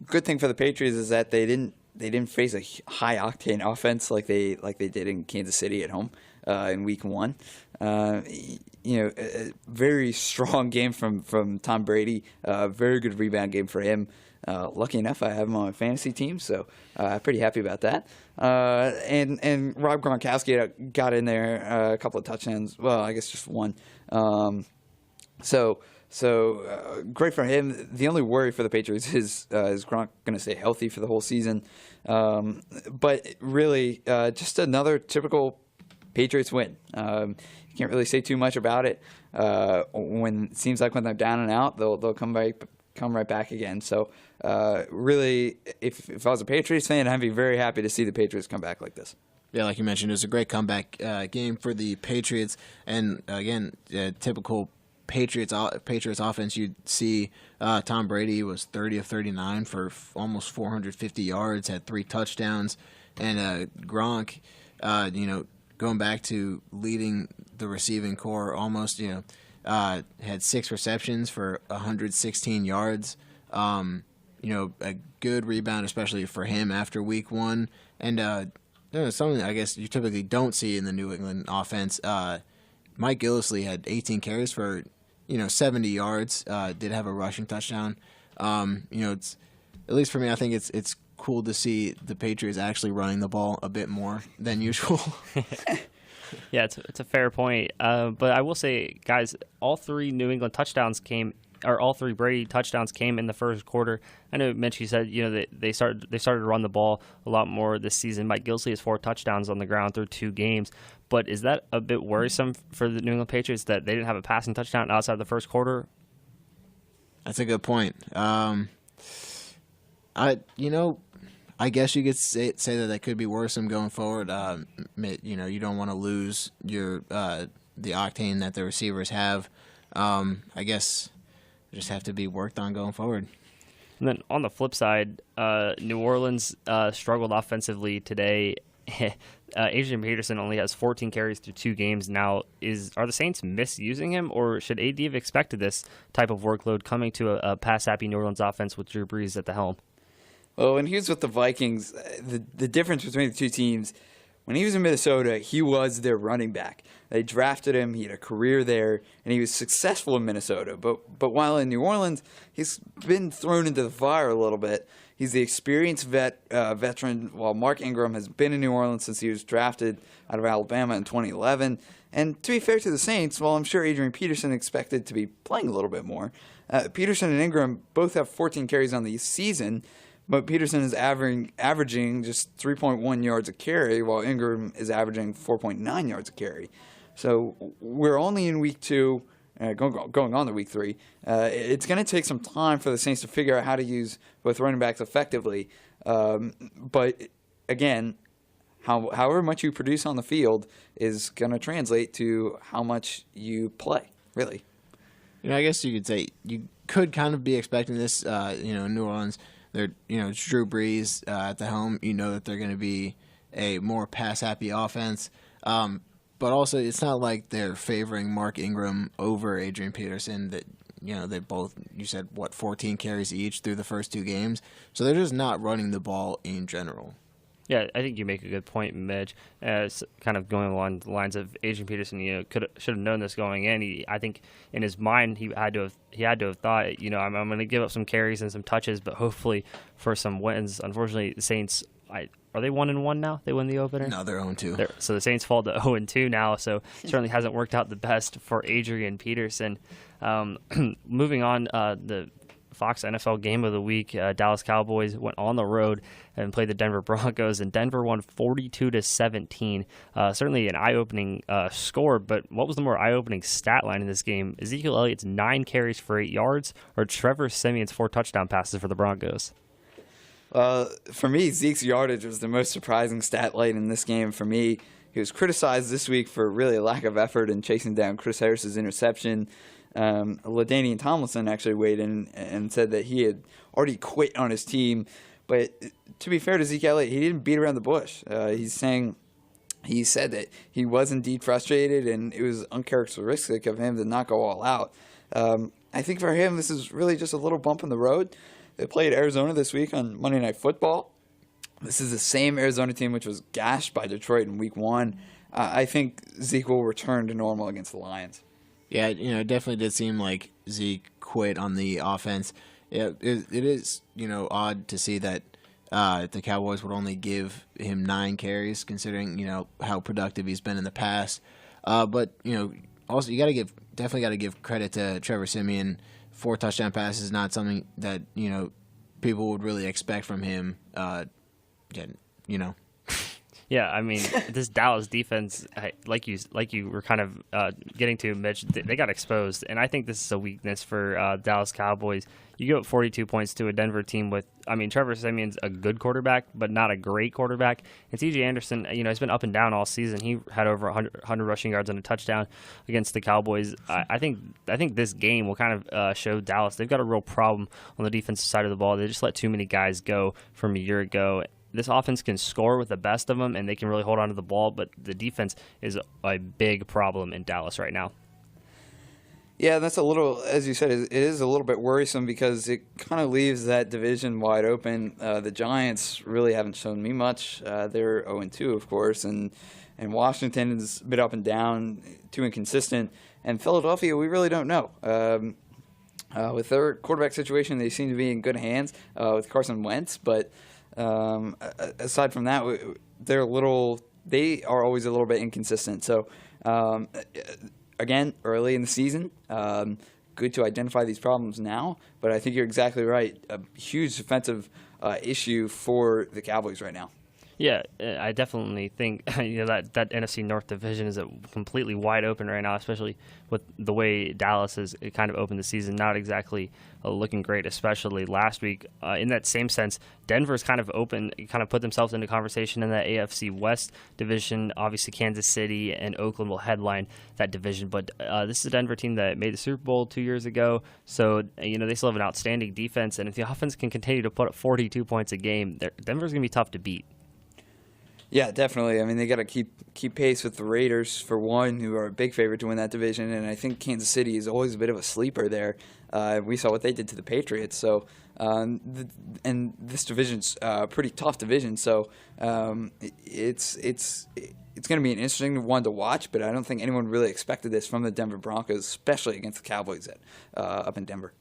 S4: good thing for the Patriots is that they didn't face a high octane offense like they did in Kansas City at home in Week 1. A very strong game from Tom Brady. Very good rebound game for him. Lucky enough, I have him on my fantasy team, so I'm pretty happy about that. And Rob Gronkowski got in there a couple of touchdowns. Well, I guess just one. So great for him. The only worry for the Patriots is Gronk going to stay healthy for the whole season? But really, just another typical Patriots win. You can't really say too much about it. When it seems like when they're down and out, they'll come right back again. So really, if I was a Patriots fan, I'd be very happy to see the Patriots come back like this.
S3: Yeah, like you mentioned, it was a great comeback game for the Patriots, and again, typical Patriots offense. You'd see Tom Brady was 30 of 39 for almost 450 yards, had 3 touchdowns, and Gronk, going back to leading the receiving core, almost, had 6 receptions for 116 yards. A good rebound, especially for him after Week 1, and something I guess you typically don't see in the New England offense. Mike Gillislee had 18 carries for 70 yards. Did have a rushing touchdown. It's, at least for me, I think it's cool to see the Patriots actually running the ball a bit more than usual.
S2: Yeah, it's a fair point. But I will say, guys, all 3 New England touchdowns all 3 Brady touchdowns came in the first quarter. I know Mitch, you said they started to run the ball a lot more this season. Mike Gillislee has 4 touchdowns on the ground through 2 games. But is that a bit worrisome for the New England Patriots that they didn't have a passing touchdown outside the first quarter?
S3: That's a good point. I guess you could say that could be worrisome going forward. You don't want to lose your the octane that the receivers have. I guess just have to be worked on going forward.
S2: And then on the flip side, New Orleans struggled offensively today. Adrian Peterson only has 14 carries through 2 games now. Are the Saints misusing him, or should AD have expected this type of workload coming to a pass-happy New Orleans offense with Drew Brees at the helm?
S4: Well, when he was with the Vikings, the difference between the two teams, when he was in Minnesota, he was their running back. They drafted him. He had a career there, and he was successful in Minnesota. But while in New Orleans, he's been thrown into the fire a little bit. He's the experienced veteran, while Mark Ingram has been in New Orleans since he was drafted out of Alabama in 2011. And to be fair to the Saints, while I'm sure Adrian Peterson expected to be playing a little bit more, Peterson and Ingram both have 14 carries on the season, but Peterson is averaging just 3.1 yards a carry, while Ingram is averaging 4.9 yards a carry. So we're only in Week 2, going on to Week 3. It's going to take some time for the Saints to figure out how to use both running backs effectively. But again, however much you produce on the field is going to translate to how much you play, really.
S3: I guess you could say you could kind of be expecting this. New Orleans, it's Drew Brees at the helm. You know that they're going to be a more pass-happy offense. But also, it's not like they're favoring Mark Ingram over Adrian Peterson. That they both, you said, 14 carries each through the first 2 games. So they're just not running the ball in general.
S2: Yeah, I think you make a good point, Mitch. It's kind of going along the lines of Adrian Peterson. Should have known this going in. I think in his mind he had to have thought, I'm going to give up some carries and some touches, but hopefully for some wins. Unfortunately, the Saints. Are they 1-1 now? They win the opener?
S3: No, they're 0-2.
S2: So the Saints fall to 0-2 now. So certainly hasn't worked out the best for Adrian Peterson. Moving on, Fox NFL Game of the Week. Dallas Cowboys went on the road and played the Denver Broncos, and Denver won 42-17. Certainly an eye-opening score, but what was the more eye-opening stat line in this game? Ezekiel Elliott's 9 carries for 8 yards, or Trevor Siemian's 4 touchdown passes for the Broncos?
S4: For me, Zeke's yardage was the most surprising stat line in this game. For me, he was criticized this week for really a lack of effort in chasing down Chris Harris's interception. LaDainian Tomlinson actually weighed in and said that he had already quit on his team. But to be fair to Zeke Elliott, he didn't beat around the bush. He said that he was indeed frustrated, and it was uncharacteristic of him to not go all out. I think for him, this is really just a little bump in the road. They played Arizona this week on Monday Night Football. This is the same Arizona team which was gashed by Detroit in Week 1. I think Zeke will return to normal against the Lions.
S3: Yeah, it definitely did seem like Zeke quit on the offense. It is, odd to see that the Cowboys would only give him 9 carries, considering, how productive he's been in the past. But, also you definitely got to give credit to Trevor Siemian. 4 touchdown passes is not something that, people would really expect from him.
S2: Yeah, I mean, this Dallas defense, like you were kind of getting to, Mitch, they got exposed, and I think this is a weakness for Dallas Cowboys. You give up 42 points to a Denver team with, Trevor Siemian's a good quarterback, but not a great quarterback. And C.J. Anderson, he's been up and down all season. He had over 100 rushing yards and a touchdown against the Cowboys. I think this game will kind of show Dallas they've got a real problem on the defensive side of the ball. They just let too many guys go from a year ago. This offense can score with the best of them, and they can really hold on to the ball, but the defense is a big problem in Dallas right now.
S4: Yeah, that's a little, as you said, it is a little bit worrisome because it kind of leaves that division wide open. The Giants really haven't shown me much. They're 0-2, of course, and Washington is a bit up and down, too inconsistent. And Philadelphia, we really don't know. With their quarterback situation, they seem to be in good hands with Carson Wentz, but aside from that, they are always a little bit inconsistent. So, again, early in the season, good to identify these problems now, but I think you're exactly right. A huge defensive issue for the Cowboys right now.
S2: Yeah, I definitely think that NFC North division is completely wide open right now, especially with the way Dallas has kind of opened the season. Not exactly looking great, especially last week. In that same sense, Denver's kind of put themselves into conversation in that AFC West division. Obviously, Kansas City and Oakland will headline that division, but this is a Denver team that made the Super Bowl 2 years ago, so they still have an outstanding defense, and if the offense can continue to put up 42 points a game, Denver's going to be tough to beat.
S4: Yeah, definitely. They got to keep pace with the Raiders, for one, who are a big favorite to win that division, and I think Kansas City is always a bit of a sleeper there. We saw what they did to the Patriots, so and this division's a pretty tough division, so it's going to be an interesting one to watch, but I don't think anyone really expected this from the Denver Broncos, especially against the Cowboys up in Denver.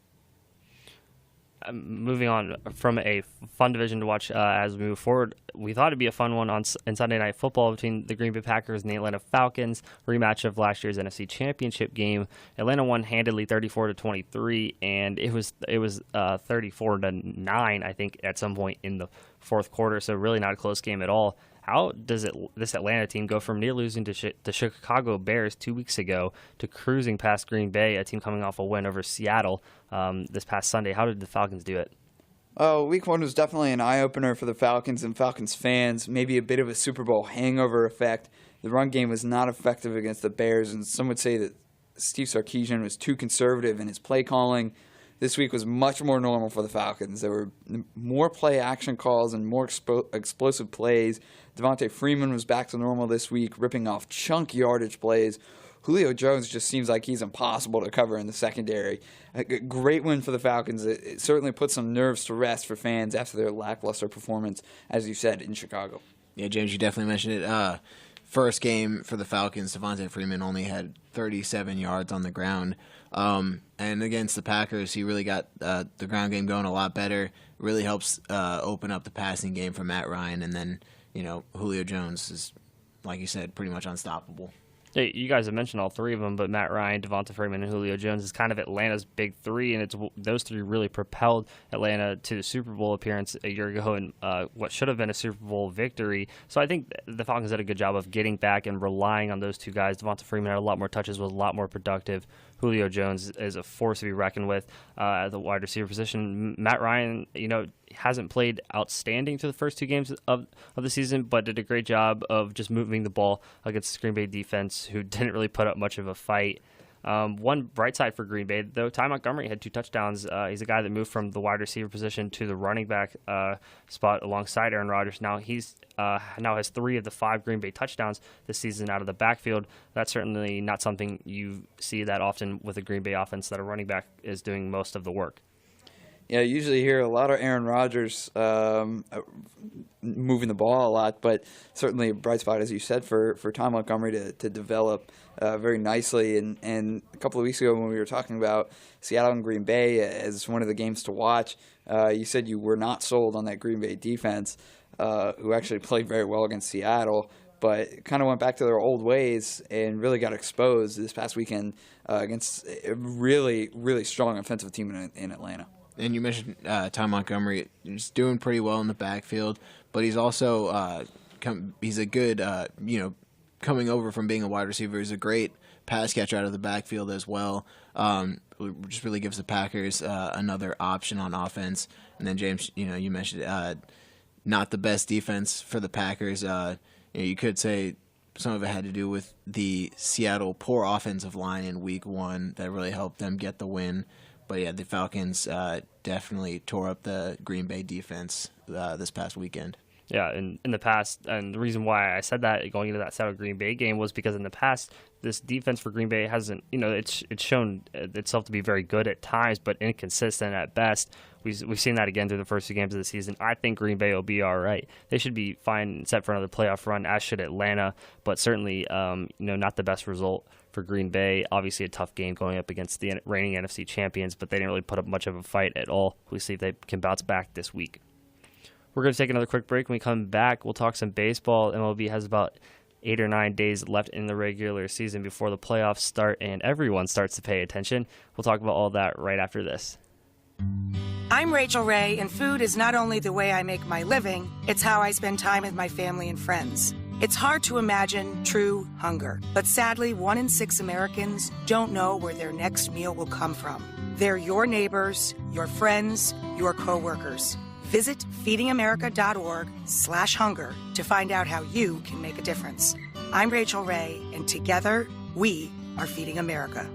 S2: Moving on from a fun division to watch as we move forward, we thought it'd be a fun one on Sunday Night Football between the Green Bay Packers and the Atlanta Falcons, rematch of last year's NFC Championship game. Atlanta won handedly 34-23, and it was 34-9, I think, at some point in the fourth quarter. So really not a close game at all. How does this Atlanta team go from near losing to the Chicago Bears 2 weeks ago to cruising past Green Bay, a team coming off a win over Seattle this past Sunday? How did the Falcons do it?
S4: Week 1 was definitely an eye-opener for the Falcons and Falcons fans, maybe a bit of a Super Bowl hangover effect. The run game was not effective against the Bears, and some would say that Steve Sarkisian was too conservative in his play calling. This week was much more normal for the Falcons. There were more play action calls and more explosive plays. Devontae Freeman was back to normal this week, ripping off chunk yardage plays. Julio Jones just seems like he's impossible to cover in the secondary. A great win for the Falcons. It certainly put some nerves to rest for fans after their lackluster performance, as you said, in Chicago.
S3: Yeah, James, you definitely mentioned it. First game for the Falcons, Devontae Freeman only had 37 yards on the ground. And against the Packers, he really got the ground game going a lot better. Really helps open up the passing game for Matt Ryan. And then, Julio Jones is, like you said, pretty much unstoppable.
S2: Hey, you guys have mentioned all three of them, but Matt Ryan, Devonta Freeman, and Julio Jones is kind of Atlanta's big three, and it's those three really propelled Atlanta to the Super Bowl appearance a year ago and what should have been a Super Bowl victory. So I think the Falcons did a good job of getting back and relying on those two guys. Devonta Freeman had a lot more touches, was a lot more productive. Julio Jones is a force to be reckoned with at the wide receiver position. Matt Ryan, hasn't played outstanding through the first two games of the season, but did a great job of just moving the ball against the Green Bay defense, who didn't really put up much of a fight. One bright side for Green Bay, though, Ty Montgomery had 2 touchdowns. He's a guy that moved from the wide receiver position to the running back spot alongside Aaron Rodgers. Now he's now has 3 of the 5 Green Bay touchdowns this season out of the backfield. That's certainly not something you see that often with a Green Bay offense, that a running back is doing most of the work.
S4: Yeah, you usually hear a lot of Aaron Rodgers moving the ball a lot, but certainly a bright spot, as you said, for Ty Montgomery to develop very nicely. And a couple of weeks ago when we were talking about Seattle and Green Bay as one of the games to watch, you said you were not sold on that Green Bay defense, who actually played very well against Seattle, but kind of went back to their old ways and really got exposed this past weekend against a really, really strong offensive team in Atlanta.
S3: And you mentioned Ty Montgomery. He's doing pretty well in the backfield, but he's also he's a good, coming over from being a wide receiver. He's a great pass catcher out of the backfield as well. Just really gives the Packers another option on offense. And then James, you mentioned not the best defense for the Packers. You could say some of it had to do with the Seattle poor offensive line in Week 1 that really helped them get the win. But yeah, the Falcons definitely tore up the Green Bay defense this past weekend.
S2: Yeah, in the past, and the reason why I said that going into that Seattle Green Bay game was because in the past, this defense for Green Bay hasn't, it's shown itself to be very good at times, but inconsistent at best. We've seen that again through the first 2 games of the season. I think Green Bay will be all right. They should be fine and set for another playoff run, as should Atlanta, but certainly, not the best result for Green Bay. Obviously a tough game going up against the reigning NFC champions, but they didn't really put up much of a fight at all. We'll see if they can bounce back this week. We're going to take another quick break. When we come back, we'll talk some baseball. MLB has about 8 or 9 days left in the regular season before the playoffs start, and everyone starts to pay attention. We'll talk about all that right after this.
S13: I'm Rachel Ray, and food is not only the way I make my living, it's how I spend time with my family and friends. It's hard to imagine true hunger, but sadly, 1 in 6 Americans don't know where their next meal will come from. They're your neighbors, your friends, your coworkers. Visit feedingamerica.org/hunger to find out how you can make a difference. I'm Rachel Ray, and together, we are Feeding America.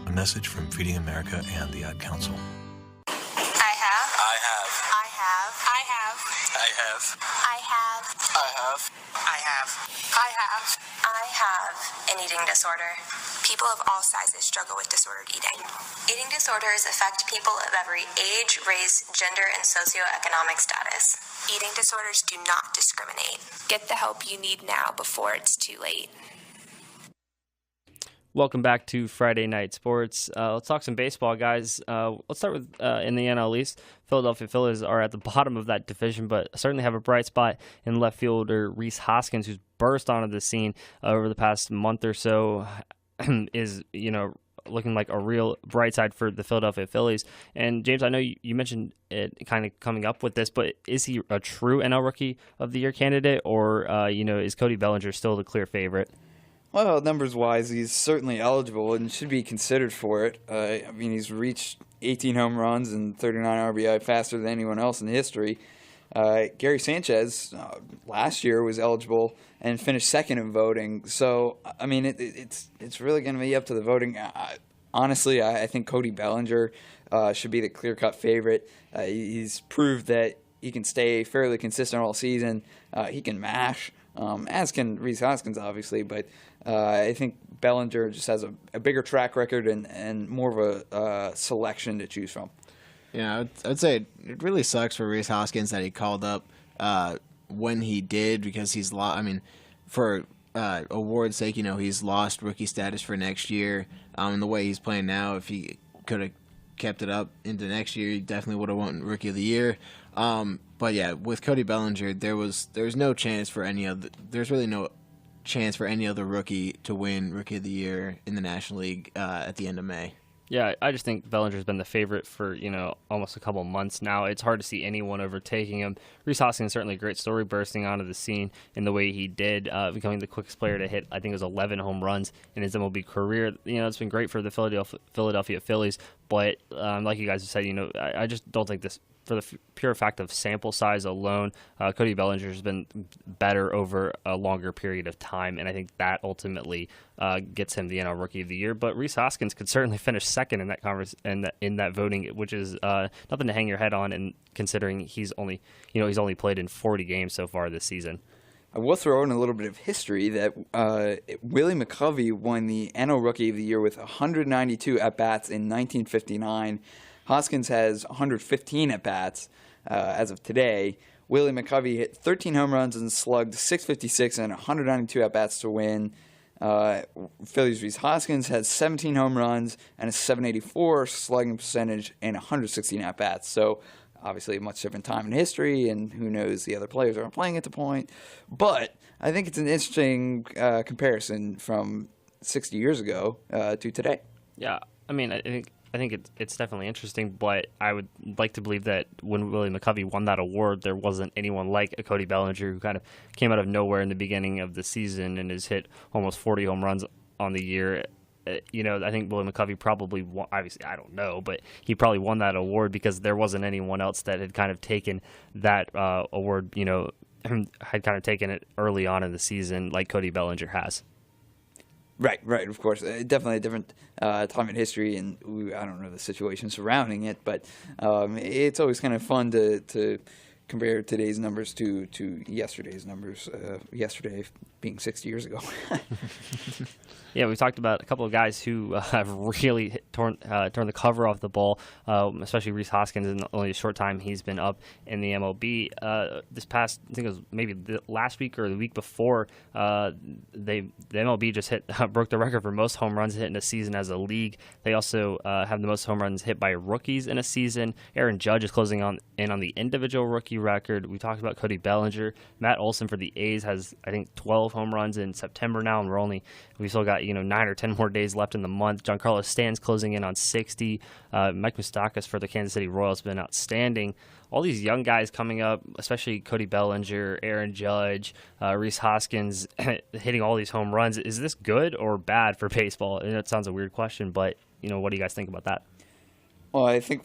S14: A message from Feeding America and the Ad Council.
S15: I have an eating disorder. People of all sizes struggle with disordered eating. Eating disorders affect people of every age, race, gender, and socioeconomic status. Eating disorders do not discriminate. Get the help you need now before it's too late.
S2: Welcome back to Friday Night Sports. Let's talk some baseball, guys. Let's start with in the NL East. Philadelphia Phillies are at the bottom of that division, but certainly have a bright spot in left fielder Rhys Hoskins, who's burst onto the scene over the past month or so, is looking like a real bright side for the Philadelphia Phillies. And James, I know you mentioned it kind of coming up with this, but is he a true NL Rookie of the Year candidate, or is Cody Bellinger still the clear favorite?
S4: Well, numbers-wise, he's certainly eligible and should be considered for it. He's reached 18 home runs and 39 RBI faster than anyone else in history. Gary Sanchez last year was eligible and finished second in voting. So, it's really going to be up to the voting. Honestly, I think Cody Bellinger should be the clear-cut favorite. He's proved that he can stay fairly consistent all season. He can mash, as can Rhys Hoskins, obviously, but I think Bellinger just has a bigger track record and more of a selection to choose from.
S3: Yeah, I'd say it really sucks for Rhys Hoskins that he called up when he did, because he's lost. For award's sake, he's lost rookie status for next year. And the way he's playing now, if he could have kept it up into next year, he definitely would have won Rookie of the Year. But yeah, with Cody Bellinger, there's no chance for any of there's really no chance for any other rookie to win Rookie of the Year in the National League at the end of May.
S2: Yeah, I just think Bellinger's been the favorite for, almost a couple months now. It's hard to see anyone overtaking him. Rhys Hoskins is certainly a great story, bursting onto the scene in the way he did, becoming the quickest player to hit, I think it was 11 home runs in his MLB career. It's been great for the Philadelphia Phillies, but like you guys have said, I just don't think this, for the pure fact of sample size alone, Cody Bellinger has been better over a longer period of time, and I think that ultimately gets him the NL Rookie of the Year. But Rhys Hoskins could certainly finish second in that in that voting, which is nothing to hang your head on, and considering he's only played in 40 games so far this season.
S4: I will throw in a little bit of history that Willie McCovey won the NL Rookie of the Year with 192 at bats in 1959. Hoskins has 115 at-bats as of today. Willie McCovey hit 13 home runs and slugged .656 and 192 at-bats to win. Phillies Rhys Hoskins has 17 home runs and a .784 slugging percentage and 116 at-bats. So obviously a much different time in history, and who knows, the other players aren't playing at the point. But I think it's an interesting comparison from 60 years ago to today.
S2: Yeah, I mean, I think it's definitely interesting, but I would like to believe that when Willie McCovey won that award, there wasn't anyone like a Cody Bellinger who kind of came out of nowhere in the beginning of the season and has hit almost 40 home runs on the year. I think Willie McCovey probably won, obviously, I don't know, but he probably won that award because there wasn't anyone else that had kind of taken that award, had kind of taken it early on in the season like Cody Bellinger has.
S4: Right, of course. Definitely a different time in history, and I don't know the situation surrounding it, but it's always kind of fun to compare today's numbers to yesterday's numbers, yesterday being 60 years ago.
S2: Yeah, we talked about a couple of guys who have really torn the cover off the ball, especially Rhys Hoskins in only a short time he's been up in the MLB. This past, I think it was maybe last week or the week before, the MLB just broke the record for most home runs hit in a season as a league. They also have the most home runs hit by rookies in a season. Aaron Judge is closing in on the individual rookie record. We talked about Cody Bellinger. Matt Olson for the A's has, I think, 12 home runs in September now, and we've still got 9 or 10 more days left in the month. Giancarlo Stanton's closing in on 60. Mike Moustakas for the Kansas City Royals has been outstanding. All these young guys coming up, especially Cody Bellinger, Aaron Judge, Rhys Hoskins, hitting all these home runs. Is this good or bad for baseball? And it sounds a weird question, but what do you guys think about that?
S4: Well, I think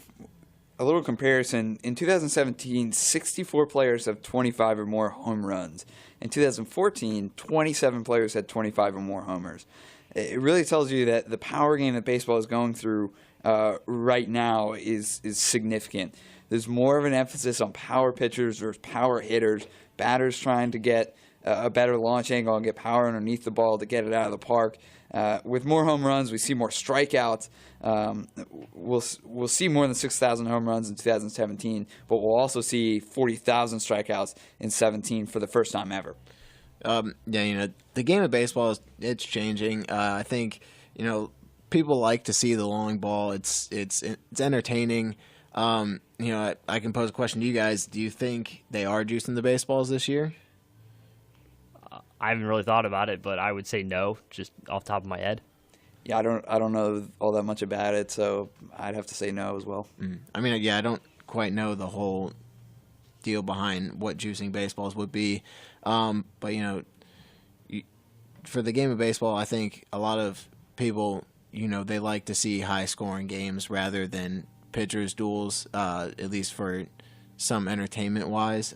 S4: a little comparison. In 2017, 64 players have 25 or more home runs. In 2014, 27 players had 25 or more homers. It really tells you that the power game that baseball is going through right now is significant. There's more of an emphasis on power pitchers versus power hitters, batters trying to get a better launch angle and get power underneath the ball to get it out of the park. With more home runs, we see more strikeouts. We'll see more than 6,000 home runs in 2017, but we'll also see 40,000 strikeouts in 2017 for the first time ever.
S3: The game of baseball it's changing. I think people like to see the long ball. It's entertaining. I can pose a question to you guys. Do you think they are juicing the baseballs this year?
S2: I haven't really thought about it, but I would say no, just off the top of my head.
S4: Yeah, I don't know all that much about it, so I'd have to say no as well.
S3: I mean, I don't quite know the whole deal behind what juicing baseballs would be, but for the game of baseball, I think a lot of people, they like to see high-scoring games rather than pitchers' duels, at least for some entertainment-wise.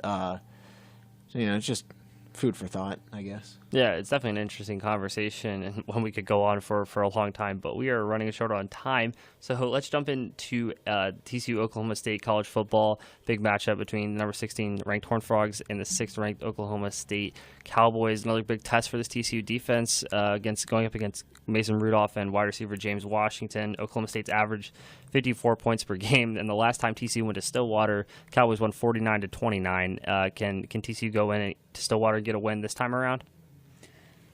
S3: It's just food for thought, I guess.
S2: Yeah, it's definitely an interesting conversation and one we could go on for a long time, but we are running short on time. So let's jump into TCU Oklahoma State college football. Big matchup between the number 16 ranked Horned Frogs and the 6th ranked Oklahoma State Cowboys. Another big test for this TCU defense going up against Mason Rudolph and wide receiver James Washington. Oklahoma State's average 54 points per game, and the last time TCU went to Stillwater, Cowboys won 49-29. Can TCU go in to Stillwater and get a win this time around?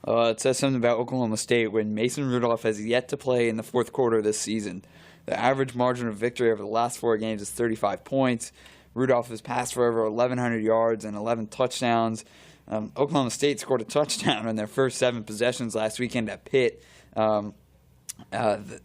S4: It says something about Oklahoma State when Mason Rudolph has yet to play in the fourth quarter of this season. The average margin of victory over the last 4 games is 35 points. Rudolph has passed for over 1,100 yards and 11 touchdowns. Oklahoma State scored a touchdown in their first 7 possessions last weekend at Pitt,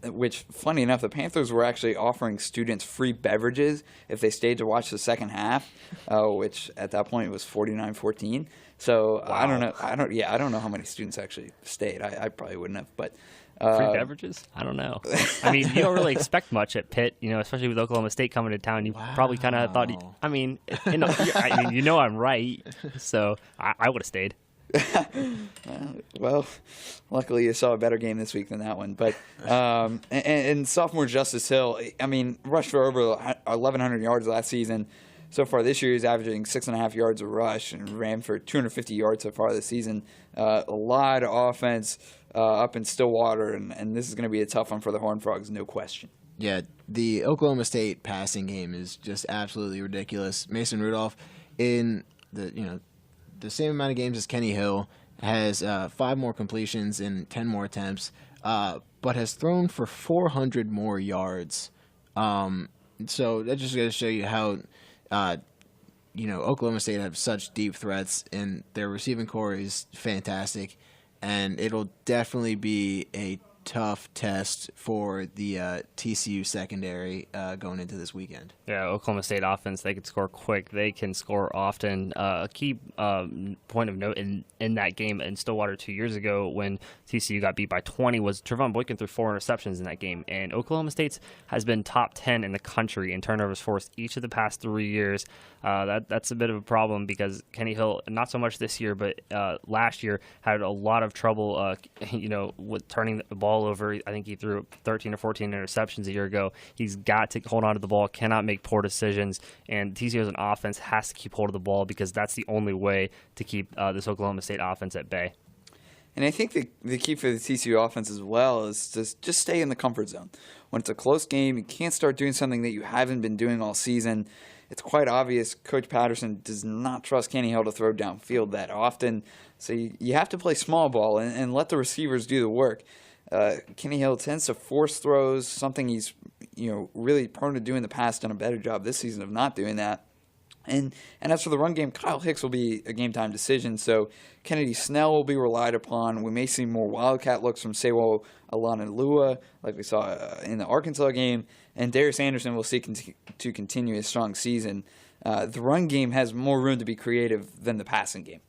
S4: which, funny enough, the Panthers were actually offering students free beverages if they stayed to watch the second half, which at that point was 49-14. So wow. I don't know how many students actually stayed. I probably wouldn't have, but.
S2: Free beverages? I don't know. I mean, you don't really expect much at Pitt, especially with Oklahoma State coming to town. You probably kind of thought, I'm right, so I would have stayed.
S4: Well, luckily you saw a better game this week than that one. But and sophomore Justice Hill, rushed for over 1,100 yards last season. So far this year, he's averaging 6.5 yards a rush and ran for 250 yards so far this season. A lot of offense up in Stillwater, and this is going to be a tough one for the Horned Frogs, no question.
S3: Yeah, the Oklahoma State passing game is just absolutely ridiculous. Mason Rudolph, in the same amount of games as Kenny Hill, has 5 more completions and 10 more attempts, but has thrown for 400 more yards. So that's just going to show you how, Oklahoma State have such deep threats, and their receiving core is fantastic, and it'll definitely be a tough test for the TCU secondary going into this weekend.
S2: Yeah, Oklahoma State offense, they can score quick. They can score often. A key point of note in that game in Stillwater 2 years ago when TCU got beat by 20 was Trevon Boykin threw 4 interceptions in that game. And Oklahoma State has been top 10 in the country in turnovers forced each of the past 3 years. That's a bit of a problem because Kenny Hill, not so much this year, but last year had a lot of trouble, with turning the ball over. I think he threw 13 or 14 interceptions a year ago. He's got to hold on to the ball, cannot make poor decisions, and TCU as an offense has to keep hold of the ball because that's the only way to keep this Oklahoma State offense at bay.
S4: And I think the key for the TCU offense as well is to just stay in the comfort zone. When it's a close game, you can't start doing something that you haven't been doing all season. It's quite obvious Coach Patterson does not trust Kenny Hill to throw downfield that often, so you have to play small ball and let the receivers do the work. Kenny Hill tends to force throws, something he's really prone to do in the past, done a better job this season of not doing that. And as for the run game, Kyle Hicks will be a game-time decision, so Kennedy Snell will be relied upon. We may see more Wildcat looks from Sewo Alanalua, like we saw in the Arkansas game, and Darius Anderson will seek to continue his strong season. The run game has more room to be creative than the passing game.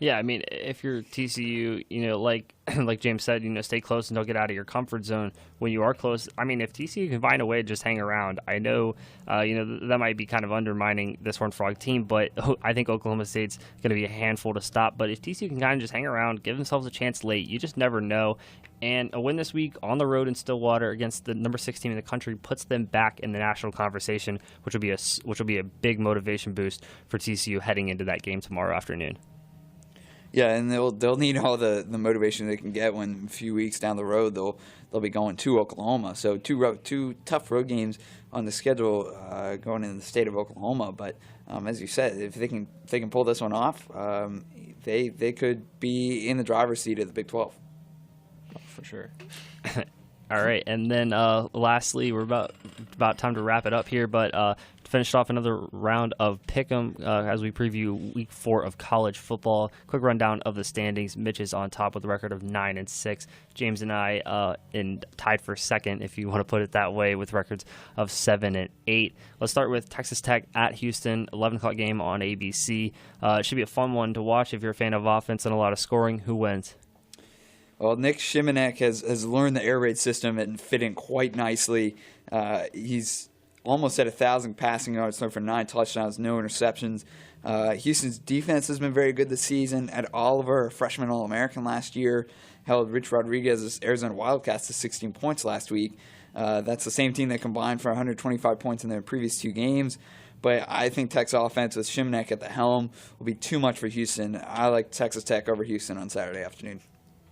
S2: Yeah, if you're TCU, like James said, stay close and don't get out of your comfort zone when you are close. If TCU can find a way to just hang around, I know, that might be kind of undermining this Horned Frog team, but I think Oklahoma State's going to be a handful to stop. But if TCU can kind of just hang around, give themselves a chance late, you just never know. And a win this week on the road in Stillwater against the number 6 team in the country puts them back in the national conversation, which will be a big motivation boost for TCU heading into that game tomorrow afternoon.
S4: Yeah, and they'll need all the motivation they can get when a few weeks down the road they'll be going to Oklahoma. So two tough road games on the schedule going in the state of Oklahoma. But as you said, if they can pull this one off, they could be in the driver's seat of the Big 12.
S2: Oh, for sure. All right, and then lastly, we're about time to wrap it up here, but finished off another round of Pick'em as we preview Week 4 of college football. Quick rundown of the standings. Mitch is on top with a record of 9-6. James and I tied for second, if you want to put it that way, with records of 7-8. Let's start with Texas Tech at Houston, 11 o'clock game on ABC. It should be a fun one to watch if you're a fan of offense and a lot of scoring. Who wins?
S4: Well, Nick Shimanek has learned the air raid system and fit in quite nicely. He's almost at 1,000 passing yards, thrown for 9 touchdowns, no interceptions. Houston's defense has been very good this season. Ed Oliver, a freshman All-American last year, held Rich Rodriguez's Arizona Wildcats to 16 points last week. That's the same team that combined for 125 points in their previous 2 games. But I think Tech's offense with Shimanek at the helm will be too much for Houston. I like Texas Tech over Houston on Saturday afternoon.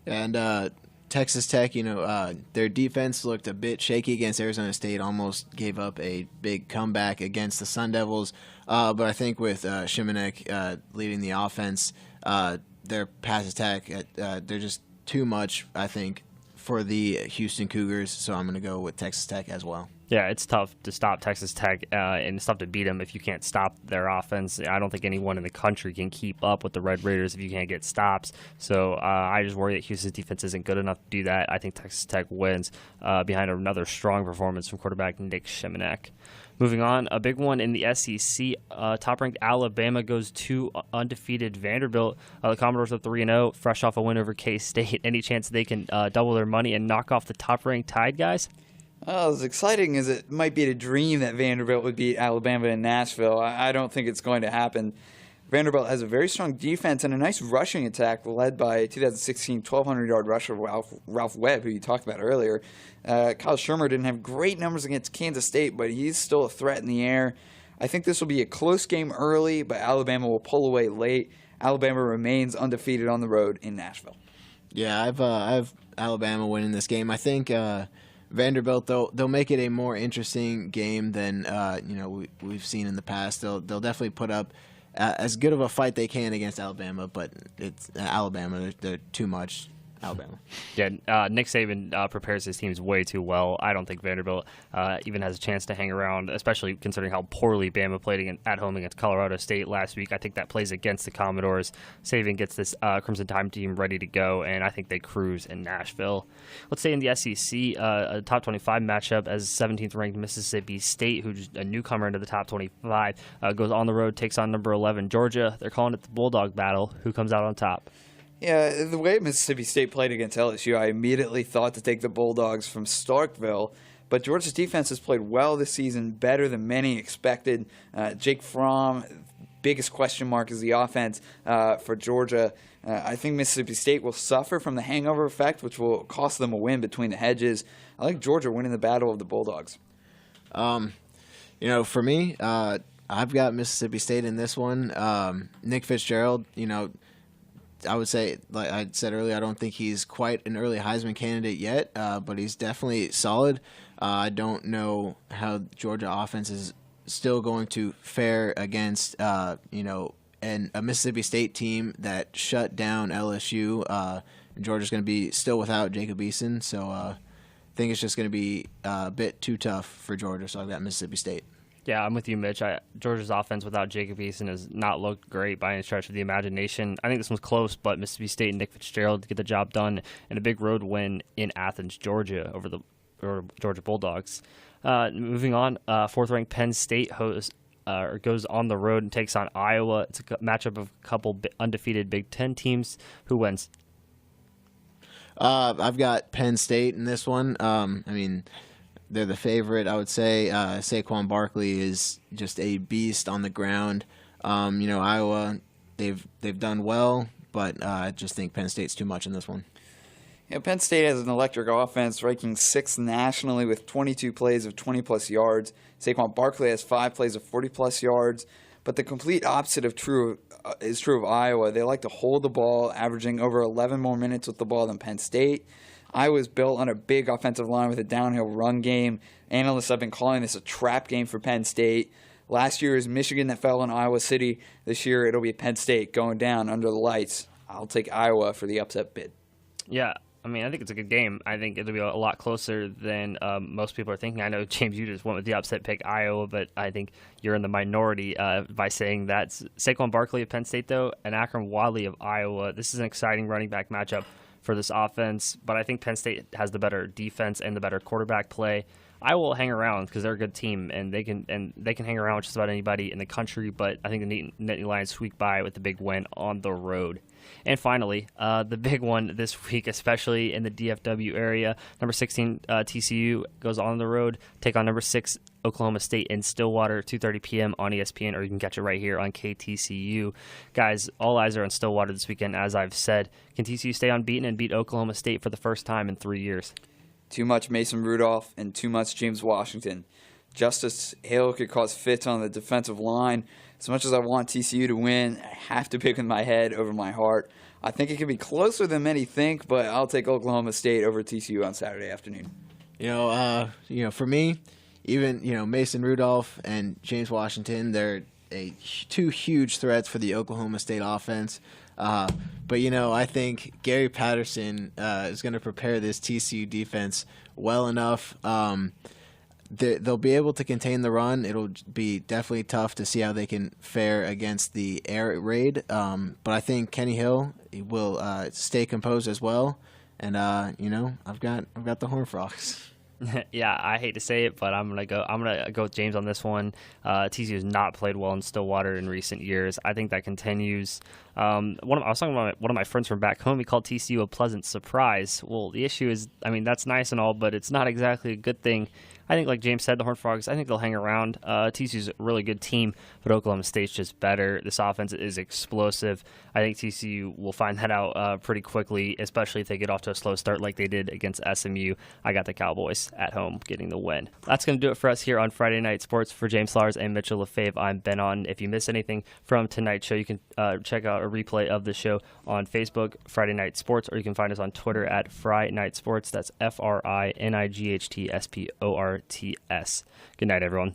S3: And Texas Tech, their defense looked a bit shaky against Arizona State, almost gave up a big comeback against the Sun Devils. But I think with Shimanek leading the offense, their pass attack, they're just too much, I think, for the Houston Cougars. So I'm going to go with Texas Tech as well.
S2: Yeah, it's tough to stop Texas Tech, and it's tough to beat them if you can't stop their offense. I don't think anyone in the country can keep up with the Red Raiders if you can't get stops. So I just worry that Houston's defense isn't good enough to do that. I think Texas Tech wins behind another strong performance from quarterback Nick Shimonek. Moving on, a big one in the SEC. Top-ranked Alabama goes to undefeated Vanderbilt. The Commodores are 3-0, fresh off a win over K-State. Any chance they can double their money and knock off the top-ranked Tide guys?
S4: As exciting as it might be to dream that Vanderbilt would beat Alabama in Nashville, I don't think it's going to happen. Vanderbilt has a very strong defense and a nice rushing attack led by 2016 1,200-yard rusher Ralph Webb, who you talked about earlier. Kyle Shermer didn't have great numbers against Kansas State, but he's still a threat in the air. I think this will be a close game early, but Alabama will pull away late. Alabama remains undefeated on the road in Nashville.
S3: Yeah, I've Alabama winning this game. I think Vanderbilt, they'll make it a more interesting game than we've seen in the past. They'll definitely put up as good of a fight they can against Alabama, but it's Alabama. They're too much. Alabama.
S2: Yeah, Nick Saban prepares his teams way too well. I don't think Vanderbilt even has a chance to hang around, especially considering how poorly Bama played at home against Colorado State last week. I think that plays against the Commodores. Saban gets this Crimson Tide team ready to go, and I think they cruise in Nashville. Let's say in the SEC, a top 25 matchup as 17th-ranked Mississippi State, who's a newcomer into the top 25, goes on the road, takes on number 11 Georgia. They're calling it the Bulldog Battle. Who comes out on top?
S4: Yeah, the way Mississippi State played against LSU, I immediately thought to take the Bulldogs from Starkville. But Georgia's defense has played well this season, better than many expected. Jake Fromm, biggest question mark is the offense for Georgia. I think Mississippi State will suffer from the hangover effect, which will cost them a win between the hedges. I like Georgia winning the battle of the Bulldogs.
S3: For me, I've got Mississippi State in this one. Nick Fitzgerald, I would say, like I said earlier, I don't think he's quite an early Heisman candidate yet, but he's definitely solid. I don't know how Georgia offense is still going to fare against, a Mississippi State team that shut down LSU. Georgia's going to be still without Jacob Eason, so I think it's just going to be a bit too tough for Georgia, so I've got Mississippi State.
S2: Yeah, I'm with you, Mitch. Georgia's offense without Jacob Eason has not looked great by any stretch of the imagination. I think this one's close, but Mississippi State and Nick Fitzgerald get the job done in a big road win in Athens, Georgia, over the Georgia Bulldogs. Moving on, fourth-ranked Penn State goes on the road and takes on Iowa. It's a matchup of a couple undefeated Big Ten teams. Who wins?
S3: I've got Penn State in this one. They're the favorite, I would say. Saquon Barkley is just a beast on the ground. Iowa, they've done well, but I just think Penn State's too much in this one.
S4: Yeah, Penn State has an electric offense, ranking 6th nationally with 22 plays of 20-plus yards. Saquon Barkley has 5 plays of 40-plus yards. But the complete opposite is true of Iowa. They like to hold the ball, averaging over 11 more minutes with the ball than Penn State. Iowa's built on a big offensive line with a downhill run game. Analysts have been calling this a trap game for Penn State. Last year is Michigan that fell in Iowa City. This year it'll be Penn State going down under the lights. I'll take Iowa for the upset bid.
S2: Yeah, I think it's a good game. I think it'll be a lot closer than most people are thinking. I know, James, you just went with the upset pick, Iowa, but I think you're in the minority by saying that. Saquon Barkley of Penn State, though, and Akram Wadley of Iowa. This is an exciting running back matchup for this offense, but I think Penn State has the better defense and the better quarterback play. I will hang around because they're a good team and they can hang around with just about anybody in the country. But I think the Nittany Lions squeak by with the big win on the road. And finally, the big one this week, especially in the DFW area, number 16 TCU goes on the road, take on number 6 Oklahoma State in Stillwater, 2:30 p.m. on ESPN, or you can catch it right here on KTCU. Guys, all eyes are on Stillwater this weekend, as I've said. Can TCU stay unbeaten and beat Oklahoma State for the first time in 3 years?
S4: Too much Mason Rudolph and too much James Washington. Justice Hill could cause fits on the defensive line. As much as I want TCU to win, I have to pick with my head over my heart. I think it could be closer than many think, but I'll take Oklahoma State over TCU on Saturday afternoon.
S3: For me, even Mason Rudolph and James Washington, they're two huge threats for the Oklahoma State offense. But I think Gary Patterson is going to prepare this TCU defense well enough they'll be able to contain the run. It'll be definitely tough to see how they can fare against the air raid. But I think Kenny Hill will stay composed as well. And I've got the Horned Frogs.
S2: Yeah, I hate to say it, but I'm gonna go with James on this one. TCU has not played well in Stillwater in recent years. I think that continues. I was talking about one of my friends from back home. He called TCU a pleasant surprise. Well, the issue is, that's nice and all, but it's not exactly a good thing. I think, like James said, the Horned Frogs, I think they'll hang around. TCU's a really good team, but Oklahoma State's just better. This offense is explosive. I think TCU will find that out pretty quickly, especially if they get off to a slow start like they did against SMU. I got the Cowboys at home getting the win. That's going to do it for us here on Friday Night Sports. For James Lars and Mitchell LaFave, I'm Ben On. If you missed anything from tonight's show, you can check out a replay of the show on Facebook, Friday Night Sports, or you can find us on Twitter at Fry Night Sports. That's FRINIGHTSPORTS. Good night, everyone.